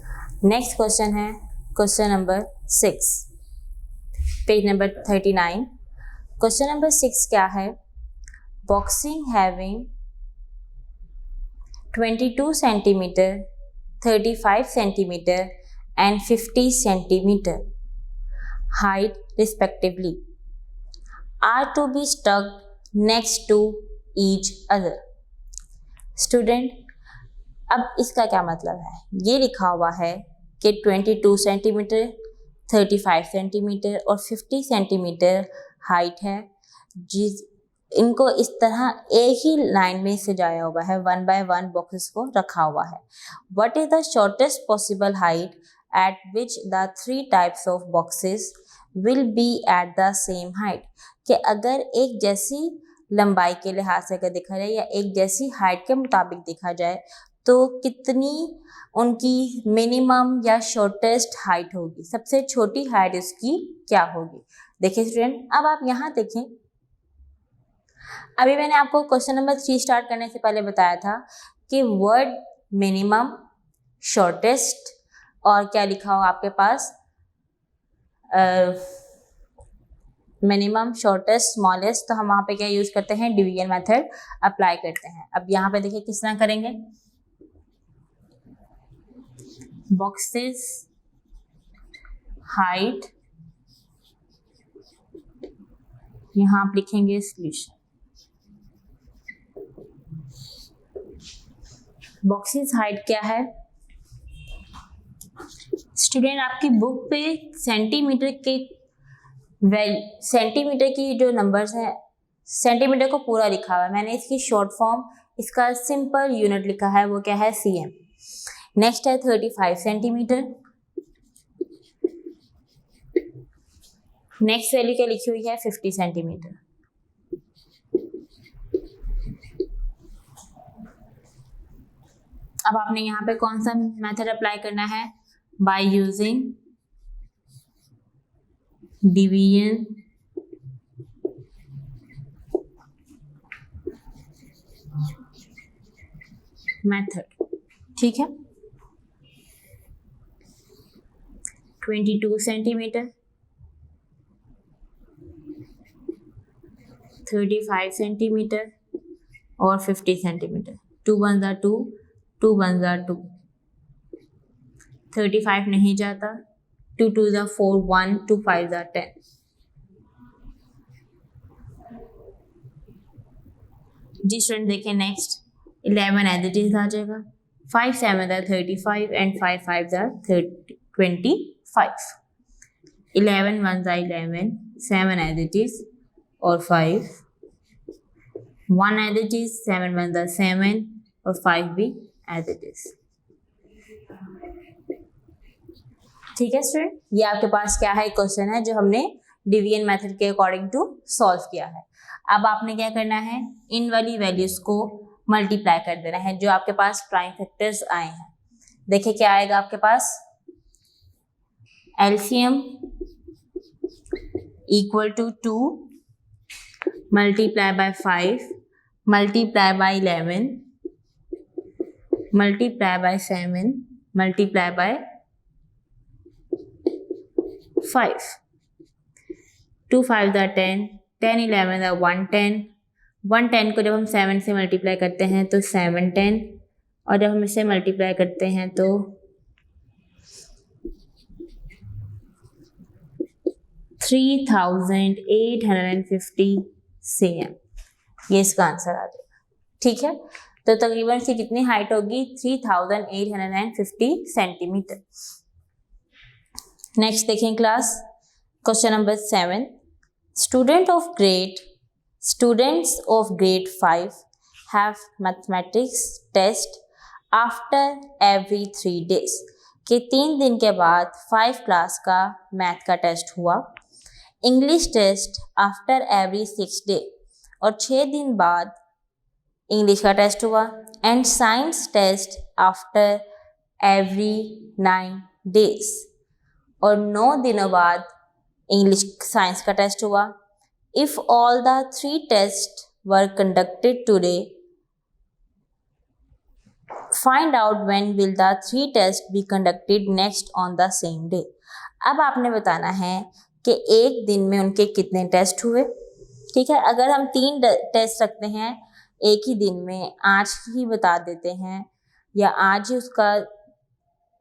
नेक्स्ट क्वेश्चन है question number 6, page number 39। Question number 6 क्या है? Boxing having 22 centimetre, 35 centimetre and 50 centimetre height respectively are to be stuck next to each other। Student, अब इसका क्या मतलब है? ये लिखा हुआ है कि 22 सेंटीमीटर, 35 सेंटीमीटर और 50 सेंटीमीटर हाइट है, इनको इस तरह एक ही लाइन में सजाया हुआ है, 1 by 1 बॉक्सेस को रखा हुआ है। What is the shortest possible height eight which the 3 types of boxes will be at the same height, कि अगर एक जैसी लंबाई के लिहाज से अगर देखा जाए या एक जैसी हाइट के मुताबिक देखा जाए तो कितनी उनकी मिनिमम या शॉर्टेस्ट हाइट होगी, सबसे छोटी हाइट उसकी क्या होगी। देखिए स्टूडेंट, अब आप यहाँ देखें, अभी मैंने आपको क्वेश्चन नंबर 3 स्टार्ट करने से पहले बताया था कि वर्ड मिनिमम, शॉर्टेस्ट और क्या लिखा हो आपके पास, मिनिमम, शॉर्टेस्ट, स्मॉलेस्ट, तो हम वहाँ पे क्या यूज करते हैं, डिवीजन मेथड अप्लाई करते हैं। अब यहाँ पे देखिए किस तरह करेंगे, बॉक्सेस हाइट, यहाँ आप लिखेंगे सॉल्यूशन। बॉक्सेस हाइट क्या है स्टूडेंट, आपकी बुक पे सेंटीमीटर की जो नंबर्स हैं, सेंटीमीटर को पूरा लिखा हुआ है, मैंने इसकी शॉर्ट फॉर्म, इसका सिंपल यूनिट लिखा है, वो क्या है, cm। नेक्स्ट है 35 सेंटीमीटर, नेक्स्ट वैल्यू क्या लिखी हुई है, 50 सेंटीमीटर। अब आपने यहाँ पे कौन सा मेथड अप्लाई करना है, बाय यूजिंग डिवीजन मेथड, ठीक है। 22 सेंटीमीटर, 35 सेंटीमीटर और 50 सेंटीमीटर। 2 1 2, 2 1 2, 35 नहीं जाता, 2 2 4, 1 2 5 10। जी स्टूडेंट देखिए नेक्स्ट 11 एज इट इज आ जाएगा, 5 7 35 एंड 5 5 25। 11 1 11, 7 एज इट इज और 5, 1 एज इट इज, 7 1 7 और 5 भी एज इट इज। ठीक है स्टूडेंट, ये आपके पास क्या है, क्वेश्चन है जो हमने डिवीजन मेथड के अकॉर्डिंग टू सॉल्व किया है। अब आपने क्या करना है, इन वाली वैल्यूज को मल्टीप्लाई कर देना है जो आपके पास प्राइम फैक्टर्स आए हैं। देखिए क्या आएगा आपके पास, LCM equal to 2 multiply by 5 multiply by 11 multiply by 7 multiply by 5, 2 5 10, 10 11 110, 110 को जब हम 7 से मल्टीप्लाई करते हैं तो 710, और जब हम इसे मल्टीप्लाई करते हैं तो 3850 cm, ये इसका आंसर आ जाएगा। ठीक है, तो तकरीबन इसकी कितनी हाइट होगी, 3850 सेंटीमीटर। नेक्स्ट देखें class, question number 7, students of grade 5 have mathematics test after every 3 days, कि 3 दिन के बाद 5 क्लास का मैथ का टेस्ट हुआ, English test after every 6 day, और 6 दिन बाद इंग्लिश का टेस्ट हुआ, and science test after every 9 days, और 9 दिनों बाद इंग्लिश साइंस का टेस्ट हुआ। If all the 3 test were conducted today, find out when will the 3 test be conducted next on the same day. अब आपने बताना है कि एक दिन में उनके कितने टेस्ट हुए। ठीक है, अगर हम 3 टेस्ट रखते हैं एक ही दिन में, आज ही बता देते हैं या आज ही उसका,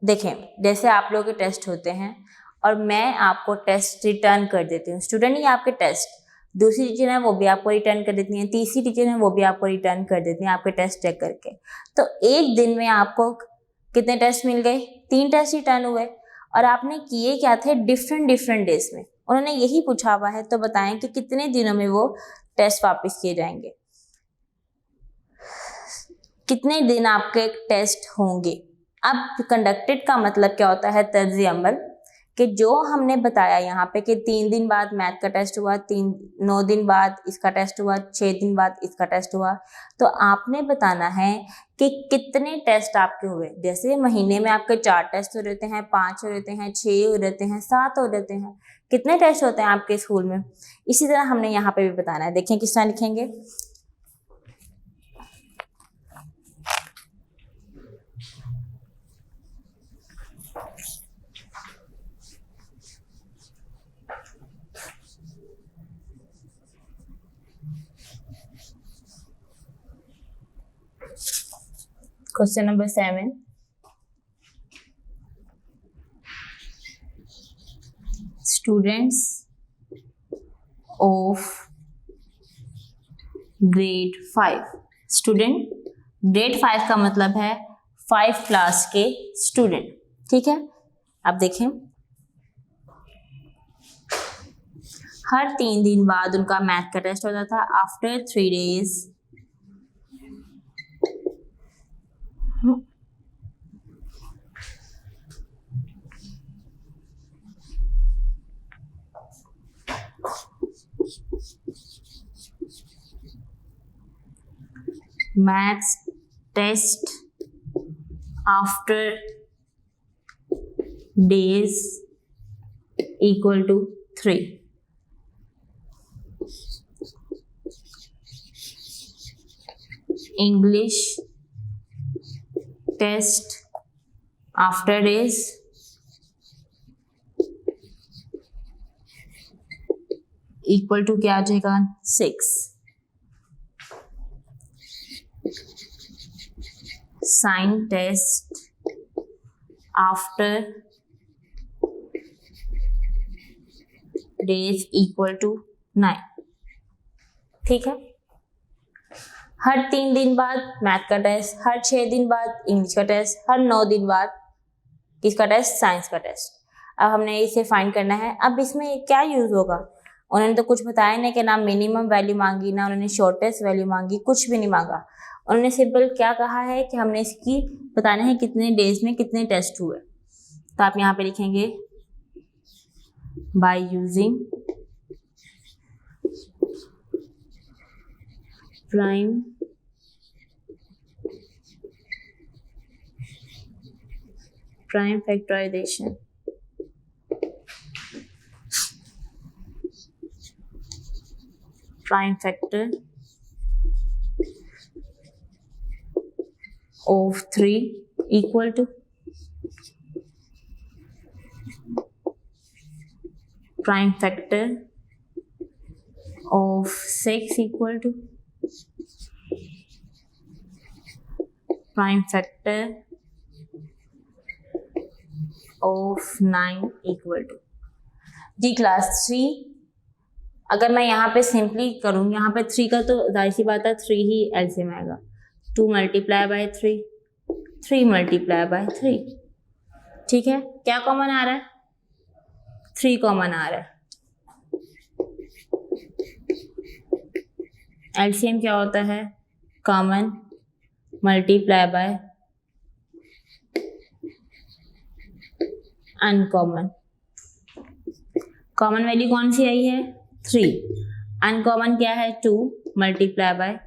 देखें जैसे आप लोगों के टेस्ट होते हैं और मैं आपको टेस्ट रिटर्न कर देती हूँ, स्टूडेंट, ये आपके टेस्ट, दूसरी टीचर है वो भी आपको रिटर्न कर देती हैं, तीसरी टीचर है वो भी आपको रिटर्न कर देती हैं आपके टेस्ट चेक करके। तो एक दिन में आपको कितने टेस्ट मिल गए, 3 टेस्ट रिटर्न हुए, और आपने किए क्या थे, डिफरेंट डेज में। उन्होंने यही पूछा हुआ है, तो बताएं कि कितने दिनों में वो टेस्ट वापस किए जाएंगे। कितने दिन आपके टेस्ट होंगे? अब कंडक्टेड का मतलब क्या होता है? तर्ज अमल, कि जो हमने बताया यहाँ पे कि 3 दिन बाद मैथ का टेस्ट हुआ, 9 दिन बाद इसका टेस्ट हुआ, 6 दिन बाद इसका टेस्ट हुआ, तो आपने बताना है कि कितने टेस्ट आपके हुए। जैसे महीने में आपके 4 टेस्ट हो रहते हैं, 5 हो रहते हैं, 6 हो रहते हैं, 7 हो रहते हैं, कितने टेस्ट होते हैं आपके स्कूल में। इसी तरह हमने यहाँ पे भी बताना है। देखिए किस तरह लिखेंगे। Question number 7, students of grade 5। Student grade 5 का मतलब है 5 क्लास के स्टूडेंट, ठीक है। अब देखें, हर 3 दिन बाद उनका मैथ का टेस्ट होता था। After 3 days maths test after days equal to 3. English test after days equal to क्या आ जाएगा? 6. Science test after days equal to 9, ठीक है। हर 3 दिन बाद मैथ का टेस्ट, हर 6 दिन बाद इंग्लिश का टेस्ट, हर 9 दिन बाद किसका टेस्ट? साइंस का टेस्ट। अब हमने इसे फाइंड करना है। अब इसमें क्या यूज होगा? उन्होंने तो कुछ बताया नहीं कि ना मिनिमम वैल्यू मांगी, ना उन्होंने शॉर्टेस्ट वैल्यू मांगी, कुछ भी नहीं मांगा। उन्होंने सिंपल क्या कहा है कि हमने इसकी बताना है कितने डेज में कितने टेस्ट हुए। तो आप यहाँ पे लिखेंगे by using prime factorization, prime factor of 3 equal to prime factor of 6 equal to prime factor of 9 equal to। जी क्लास 3, अगर मैं यहाँ पे सिंपली करूँ, यहाँ पे 3 का तो जाहिर सी बात है 3 ही एलसीएम आएगा। 2 multiply by 3, 3 multiply by 3, ठीक है। क्या कॉमन आ रहा है? 3 कॉमन आ रहा है। एलसीएम क्या होता है? Common multiply by uncommon. Common value कौन सी आई है? 3। अनकॉमन क्या है? 2 multiply by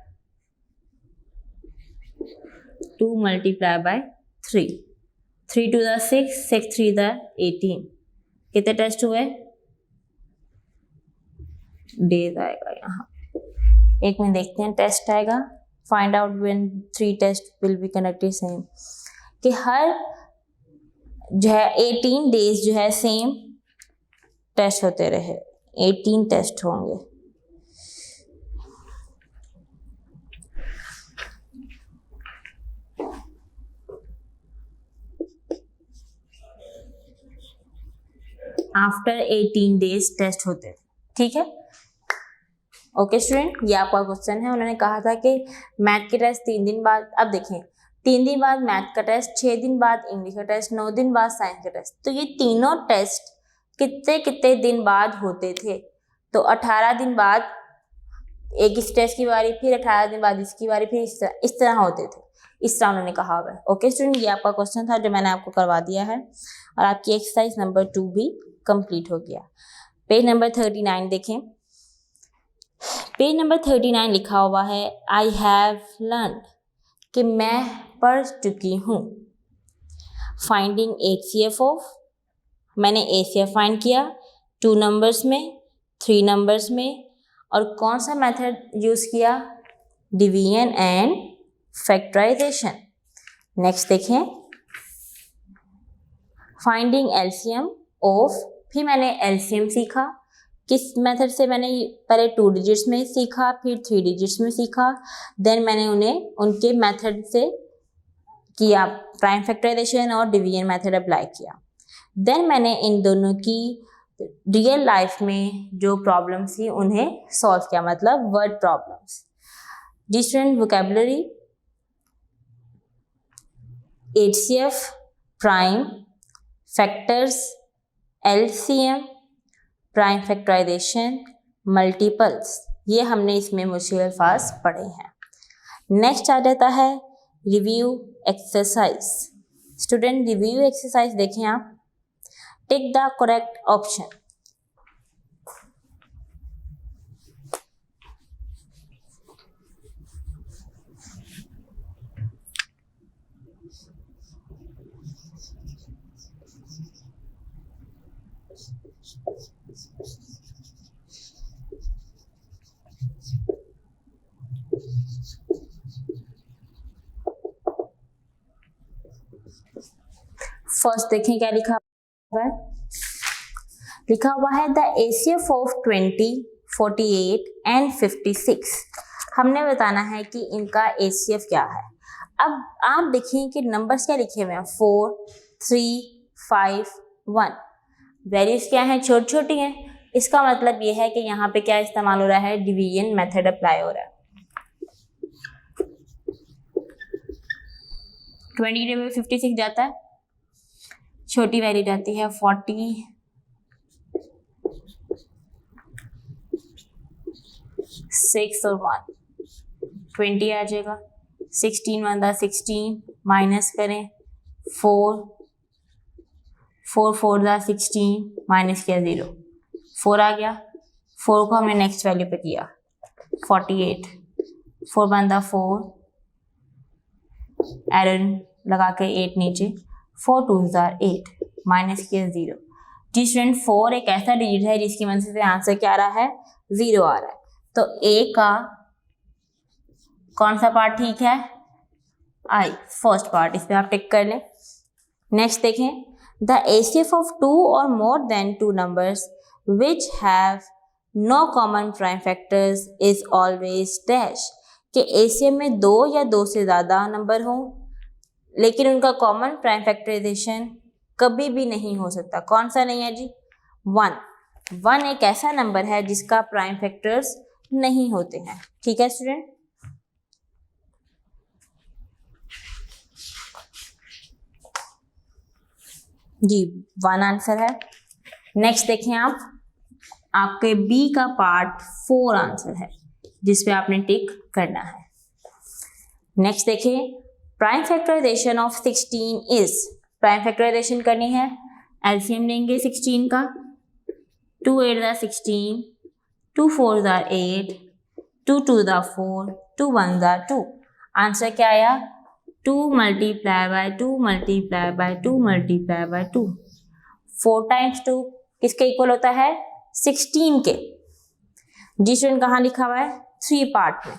2 multiply by 3, 3 to the 6, 6 3 the 18। कितने टेस्ट हुए? डेज आएगा यहाँ। एक मिनट देखते हैं, टेस्ट आएगा। Find out when 3 test will be conducted same, कि हर जो है 18 डेज जो है सेम टेस्ट होते रहे। 18 टेस्ट होंगे। आफ्टर 18 डेज टेस्ट होते, ठीक है। ओके स्टूडेंट, ये आपका क्वेश्चन है। उन्होंने कहा था कि मैथ के टेस्ट 3 दिन बाद। अब देखें, 3 दिन बाद मैथ का टेस्ट, 6 दिन बाद इंग्लिश का टेस्ट, 9 दिन बाद साइंस का टेस्ट। तो ये तीनों टेस्ट कितने कितने दिन बाद होते थे? तो 18 दिन बाद एक स्टेज की बारी, फिर 18 दिन बाद इसकी बारी, फिर इस तरह होते थे। इस तरह उन्होंने कहा हुआ है। ओके स्टूडेंट, ये आपका क्वेश्चन था जो मैंने आपको करवा दिया है और आपकी एक्सरसाइज नंबर 2 भी कंप्लीट हो गया। पेज नंबर 39 देखें। पेज नंबर 39 लिखा हुआ है आई हैव लर्न, कि मैं पढ़ चुकी हूँ। फाइंडिंग HCF ऑफ, मैंने HCF फाइंड किया 2 नंबर्स में, 3 नंबर्स में, और कौन सा मेथड यूज़ किया? Division and factorisation. नेक्स्ट देखें, फाइंडिंग LCM ऑफ, फिर मैंने LCM सीखा। किस मेथड से? मैंने पहले 2 डिजिट्स में सीखा, फिर 3 डिजिट्स में सीखा, देन मैंने उन्हें उनके मेथड से किया, प्राइम फैक्टराइजेशन और डिवीजन मेथड अप्लाई किया। देन मैंने इन दोनों की रियल लाइफ में जो प्रॉब्लम्स थी उन्हें सॉल्व किया, मतलब वर्ड प्रॉब्लम्स। जी student, vocabulary, HCF, prime, factors, LCM, prime factorisation, multiples, ये हमने इसमें मुश्किल अल्फाज पढ़े हैं। नेक्स्ट आ जाता है review exercise. Student, review exercise देखें आप। Tick the correct option. First देखें क्या लिखा हुआ है। लिखा हुआ है द HCF ऑफ 20, 48 एंड 56। हमने बताना है कि इनका HCF क्या है। अब आप देखें कि नंबर्स क्या लिखे हुए हैं, 4, 3, 5, 1। वैल्यूज क्या हैं? छोटी छोटी हैं। इसका मतलब ये है कि यहाँ पे क्या इस्तेमाल हो रहा है? डिवीजन मेथड अप्लाई हो रहा है। 20 में 56 जाता है, छोटी वैल्यू जाती है 40, 6 और 1, 20 आ जाएगा। 16 1 16, माइनस करें 4, 4 4 16, माइनस किया 0, 4 आ गया। 4 को हमने नेक्स्ट वैल्यू पे किया 48, 4 1 4, एरर लगा के 8 नीचे, 4 2 8, माइनस किया 0। जी स्टूडेंट, 4 एक ऐसा डिजिट है जिसकी वजह से आंसर क्या आ रहा है? 0 आ रहा है। तो A का कौन सा पार्ट ठीक है? I, फर्स्ट पार्ट, इस पे आप टिक कर लें। नेक्स्ट देखें, द HCF ऑफ 2 और more than 2 numbers which have no common prime factors is always dash, कि HCF में 2 या 2 से ज़्यादा नंबर हों लेकिन उनका कॉमन प्राइम फैक्टराइजेशन कभी भी नहीं हो सकता। कौन सा नहीं है जी? 1। 1 एक ऐसा नंबर है जिसका प्राइम फैक्टर्स नहीं होते हैं। ठीक है स्टूडेंट, जी 1 आंसर है। नेक्स्ट देखें आप, आपके B का पार्ट 4 आंसर है जिस पे आपने टिक करना है। नेक्स्ट देखें, prime factorisation of 16 is, prime factorisation करनी है, एलसीएम लेंगे 16 का। 2 8 16, 2 4 8, 2 2 4, 2 1 2। आंसर क्या आया? 2 multiply by 2 multiply by 2 multiply by 2। 4 times 2 किसके इक्वल होता है? 16 के। जी स्टूडेंट, कहाँ लिखा हुआ है? 3 पार्ट में।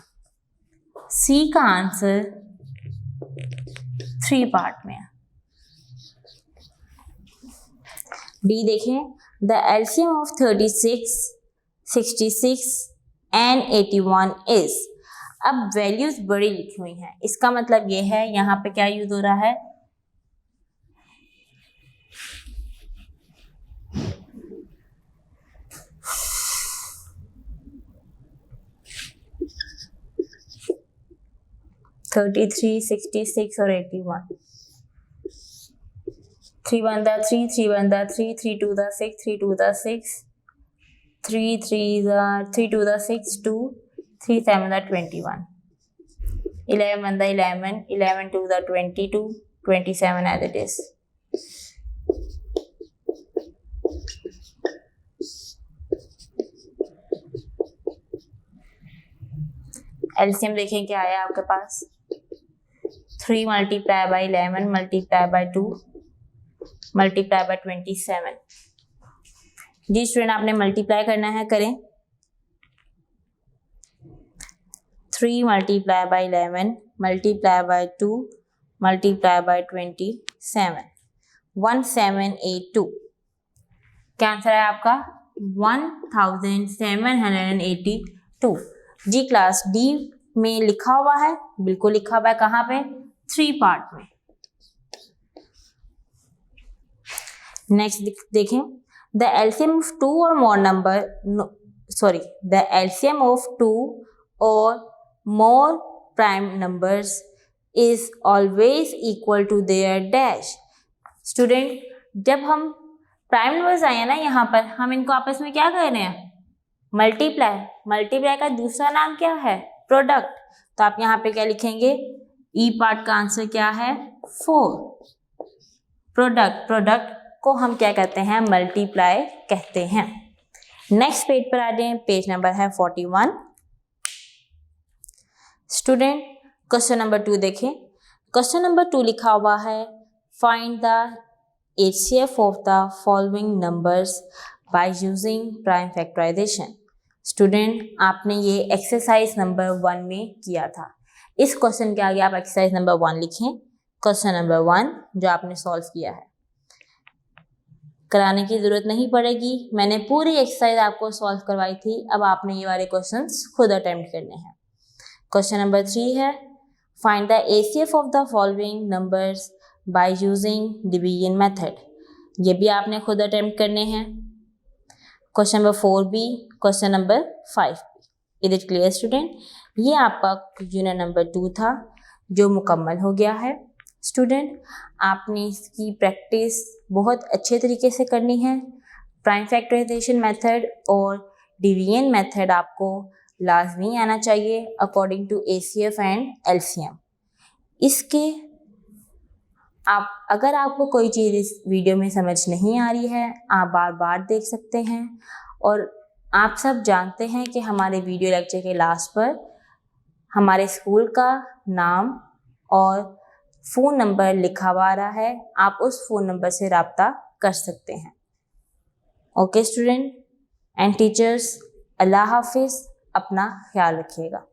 सी का आंसर 3 पार्ट में है। डी देखें, the LCM of 36, 66 and 81 is. अब वैल्यूज बड़ी लिखी हुई हैं, इसका मतलब ये है यहाँ पे क्या यूज हो रहा है? (33, 66 और 81). 3 1 3, 3 1 3, 3 2 6, 3 2 6, 3 3 3 2 6 2, 3 7 the 21, 11 1 the 11, 11 2 the 22, 27 as it is. LCM देखें क्या आया आपके पास, 3 multiply by 11 multiply by 2 multiply by 27। जी स्टूडेंट आपने मल्टीप्लाई करना है, करें। 3 multiply by 11 multiply by 2 multiply by 27, 1782। क्या आंसर है आपका, 1782। जी क्लास डी में लिखा हुआ है, बिल्कुल लिखा हुआ है, कहाँ पे, 3 पार्ट में। नेक्स्ट देखें, द एलसीएम ऑफ 2 और more number, the LCM of 2 और more prime numbers is always equal to their dash. Student जब हम प्राइम नंबर्स आए हैं ना, यहाँ पर हम इनको आपस में क्या कर रहे हैं, मल्टीप्लाई। मल्टीप्लाई का दूसरा नाम क्या है, प्रोडक्ट। तो आप यहाँ पे क्या लिखेंगे, ई पार्ट का आंसर क्या है, 4। प्रोडक्ट को हम क्या कहते हैं, मल्टीप्लाई कहते हैं। नेक्स्ट पेज पर आ जाए, पेज नंबर है 41। स्टूडेंट क्वेश्चन नंबर 2 देखें। क्वेश्चन नंबर 2 लिखा हुआ है, find the HCF of the following numbers by using prime factorisation. Student आपने ये एक्सरसाइज नंबर 1 में किया था। इस क्वेश्चन के आगे आप एक्सरसाइज नंबर 1 लिखें, क्वेश्चन नंबर 1 जो आपने सॉल्व किया है। कराने की ज़रूरत नहीं पड़ेगी, मैंने पूरी एक्सरसाइज आपको सॉल्व करवाई थी। अब आपने ये वाले क्वेश्चंस खुद अटेम्प्ट करने हैं। क्वेश्चन नंबर 3 है, find the HCF of the following numbers by using division method. ये भी आपने खुद अटेम्प्ट करने हैं। क्वेश्चन नंबर 4 भी, क्वेश्चन नंबर 5 भी। Is it clear student? ये आपका यूनिट नंबर 2 था जो मुकम्मल हो गया है। स्टूडेंट आपने इसकी प्रैक्टिस बहुत अच्छे तरीके से करनी है। प्राइम फैक्टराइजेशन मेथड और डिवीजन मेथड आपको लाजमी आना चाहिए according to HCF and LCM। इसके अगर आपको कोई चीज़ इस वीडियो में समझ नहीं आ रही है, आप बार बार देख सकते हैं। और आप सब जानते हैं कि हमारे वीडियो लेक्चर के लास्ट पर हमारे स्कूल का नाम और फ़ोन नंबर लिखा हुआ आ रहा है, आप उस फ़ोन नंबर से रब्ता कर सकते हैं। ओके स्टूडेंट एंड टीचर्स, अल्लाह हाफिज़, अपना ख्याल रखिएगा।